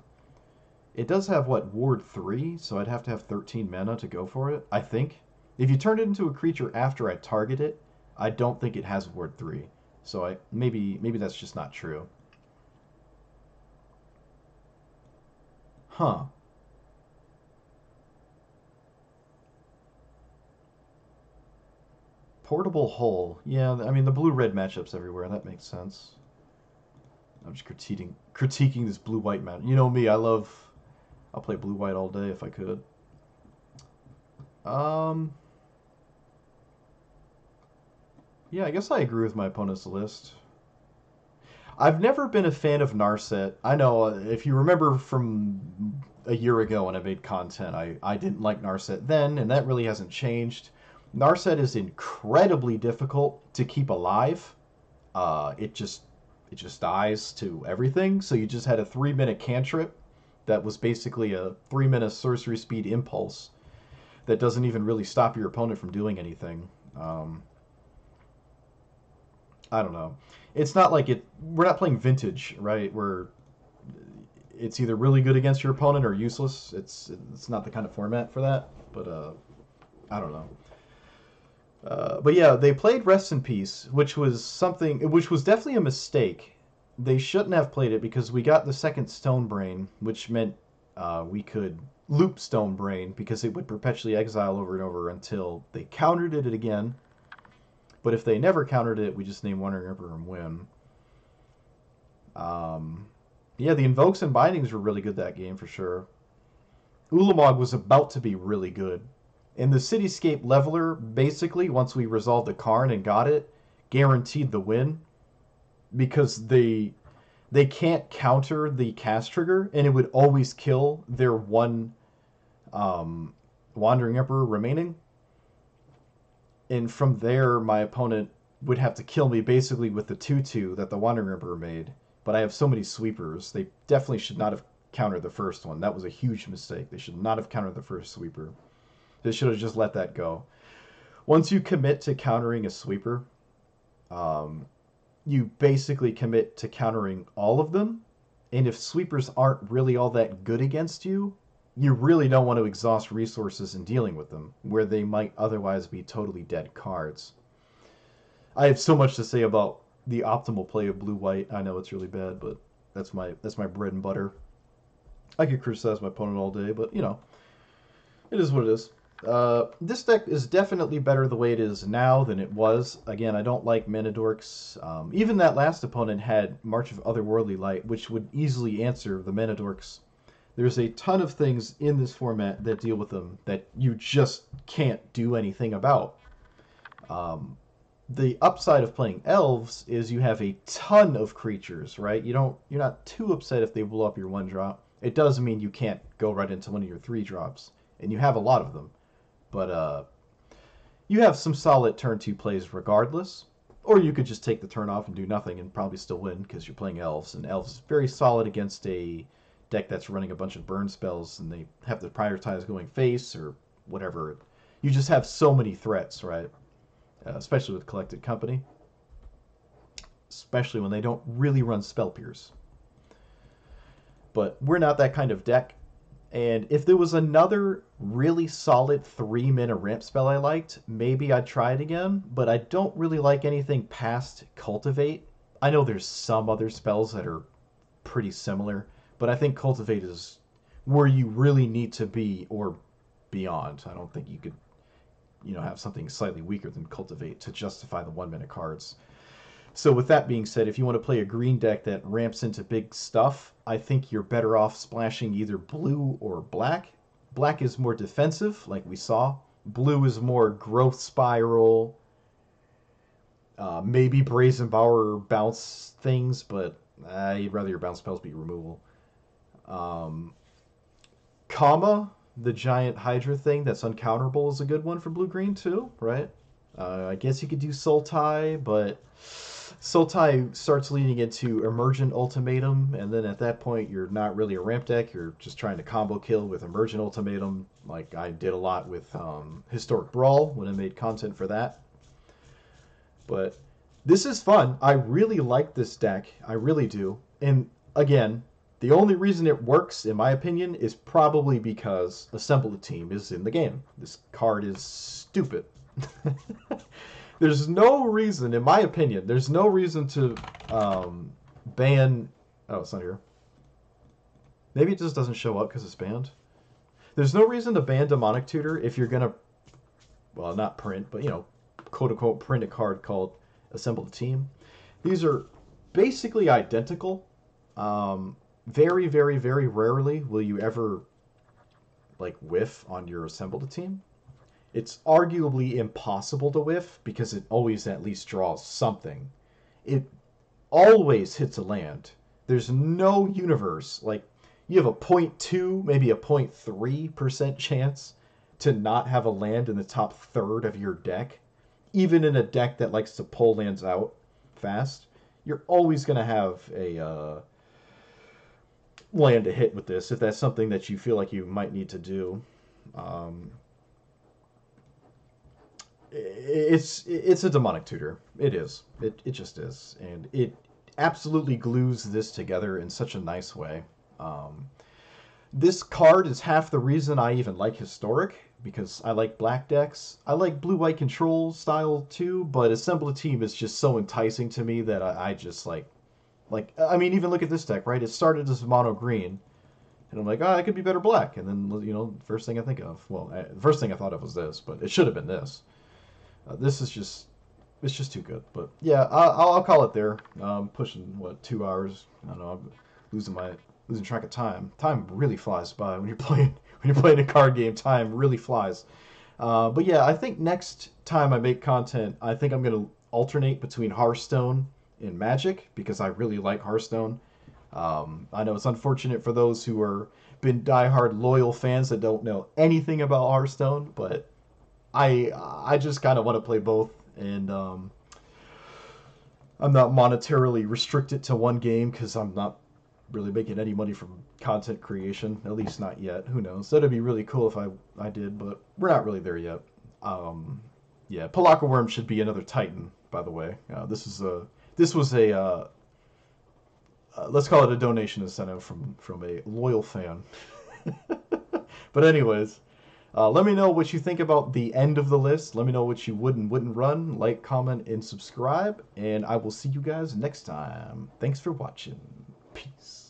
it does have, what, Ward 3? So I'd have to have 13 mana to go for it, I think. If you turn it into a creature after I target it, I don't think it has Ward 3. So maybe that's just not true. Huh. Portable Hull. Yeah, I mean, the blue-red matchups everywhere. That makes sense. I'm just critiquing this blue-white match. You know me, I'll play blue-white all day if I could. Yeah, I guess I agree with my opponent's list. I've never been a fan of Narset. I know, if you remember from a year ago when I made content, I didn't like Narset then, and that really hasn't changed. Narset is incredibly difficult to keep alive. It just dies to everything. So you just had a 3-minute cantrip that was basically a 3-minute sorcery speed impulse that doesn't even really stop your opponent from doing anything. I don't know. It's not like it. We're not playing vintage, right? Where it's either really good against your opponent or useless. It's not the kind of format for that. But I don't know. But yeah, they played Rest in Peace, which was definitely a mistake. They shouldn't have played it because we got the second Stone Brain, which meant we could loop Stone Brain because it would perpetually exile over and over until they countered it again. But if they never countered it, we just name Wandering Emperor and win. Yeah, the Invokes and Bindings were really good that game for sure. Ulamog was about to be really good. And the Cityscape Leveler, basically, once we resolved the Karn and got it, guaranteed the win. Because they can't counter the cast trigger, and it would always kill their one Wandering Emperor remaining. And from there, my opponent would have to kill me basically with the 2/2 that the Wandering Emperor made. But I have so many sweepers. They definitely should not have countered the first one. That was a huge mistake. They should not have countered the first sweeper. They should have just let that go. Once you commit to countering a sweeper, you basically commit to countering all of them. And if sweepers aren't really all that good against you, you really don't want to exhaust resources in dealing with them, where they might otherwise be totally dead cards. I have so much to say about the optimal play of blue-white. I know it's really bad, but that's my bread and butter. I could criticize my opponent all day, but, you know, it is what it is. This deck is definitely better the way it is now than it was. Again, I don't like Mana Dorks. Even that last opponent had March of Otherworldly Light, which would easily answer the Mana Dorks. There's a ton of things in this format that deal with them that you just can't do anything about. The upside of playing elves is you have a ton of creatures, right? You're not too upset if they blow up your 1-drop. It does mean you can't go right into one of your 3-drops, and you have a lot of them. But you have some solid turn 2 plays regardless. Or you could just take the turn off and do nothing and probably still win because you're playing elves, and elves is very solid against a deck that's running a bunch of burn spells and they have to prioritize going face or whatever. You just have so many threats, right? Especially with Collected Company, especially when they don't really run Spell Pierce. But we're not that kind of deck. And if there was another really solid 3-mana ramp spell I liked, maybe I'd try it again. But I don't really like anything past Cultivate. I know there's some other spells that are pretty similar, but I think Cultivate is where you really need to be or beyond. I don't think you could, have something slightly weaker than Cultivate to justify the 1-mana cards. So with that being said, if you want to play a green deck that ramps into big stuff, I think you're better off splashing either blue or black. Black is more defensive, like we saw. Blue is more growth spiral, maybe Brazen Bower bounce things, but you'd rather your bounce spells be removal. Kama, the giant Hydra thing that's uncounterable, is a good one for blue-green too, right? I guess you could do Sultai, but Sultai starts leading into Emergent Ultimatum, and then at that point you're not really a ramp deck, you're just trying to combo kill with Emergent Ultimatum, like I did a lot with Historic Brawl when I made content for that. But this is fun. I really like this deck. I really do. And again, the only reason it works, in my opinion, is probably because Assemble a Team is in the game. This card is stupid. There's no reason, in my opinion, there's no reason to ban... Oh, it's not here. Maybe it just doesn't show up because it's banned. There's no reason to ban Demonic Tutor if you're going to, well, not print, but, quote-unquote print a card called Assemble the Team. These are basically identical. Very, very, very rarely will you ever, whiff on your Assemble the Team. It's arguably impossible to whiff because it always at least draws something. It always hits a land. There's no universe. You have a 0.2, maybe a 0.3% chance to not have a land in the top third of your deck. Even in a deck that likes to pull lands out fast, you're always going to have a land to hit with this if that's something that you feel like you might need to do. It's a Demonic Tutor. It is. It just is. And it absolutely glues this together in such a nice way. This card is half the reason I even like Historic, because I like black decks. I like blue-white control style too, but Assemble a Team is just so enticing to me that I just I mean, even look at this deck, right? It started as mono green, and I'm like, it could be better black. And then, first thing I think of, the first thing I thought of was this, but it should have been this. This is just, it's just too good. But yeah, I'll call it there. Pushing 2 hours. I don't know. I'm losing track of time. Time really flies by when you're playing a card game. Time really flies. But yeah, I think next time I make content, I think I'm gonna alternate between Hearthstone and Magic because I really like Hearthstone. I know it's unfortunate for those who are been diehard loyal fans that don't know anything about Hearthstone, but I just kind of want to play both, and I'm not monetarily restricted to one game because I'm not really making any money from content creation, at least not yet. Who knows? That'd be really cool if I did, but we're not really there yet. Yeah, Palaka Worm should be another Titan, by the way. This was a let's call it a donation incentive from a loyal fan. But anyways. Let me know what you think about the end of the list. Let me know what you would and wouldn't run. Like, comment, and subscribe. And I will see you guys next time. Thanks for watching. Peace.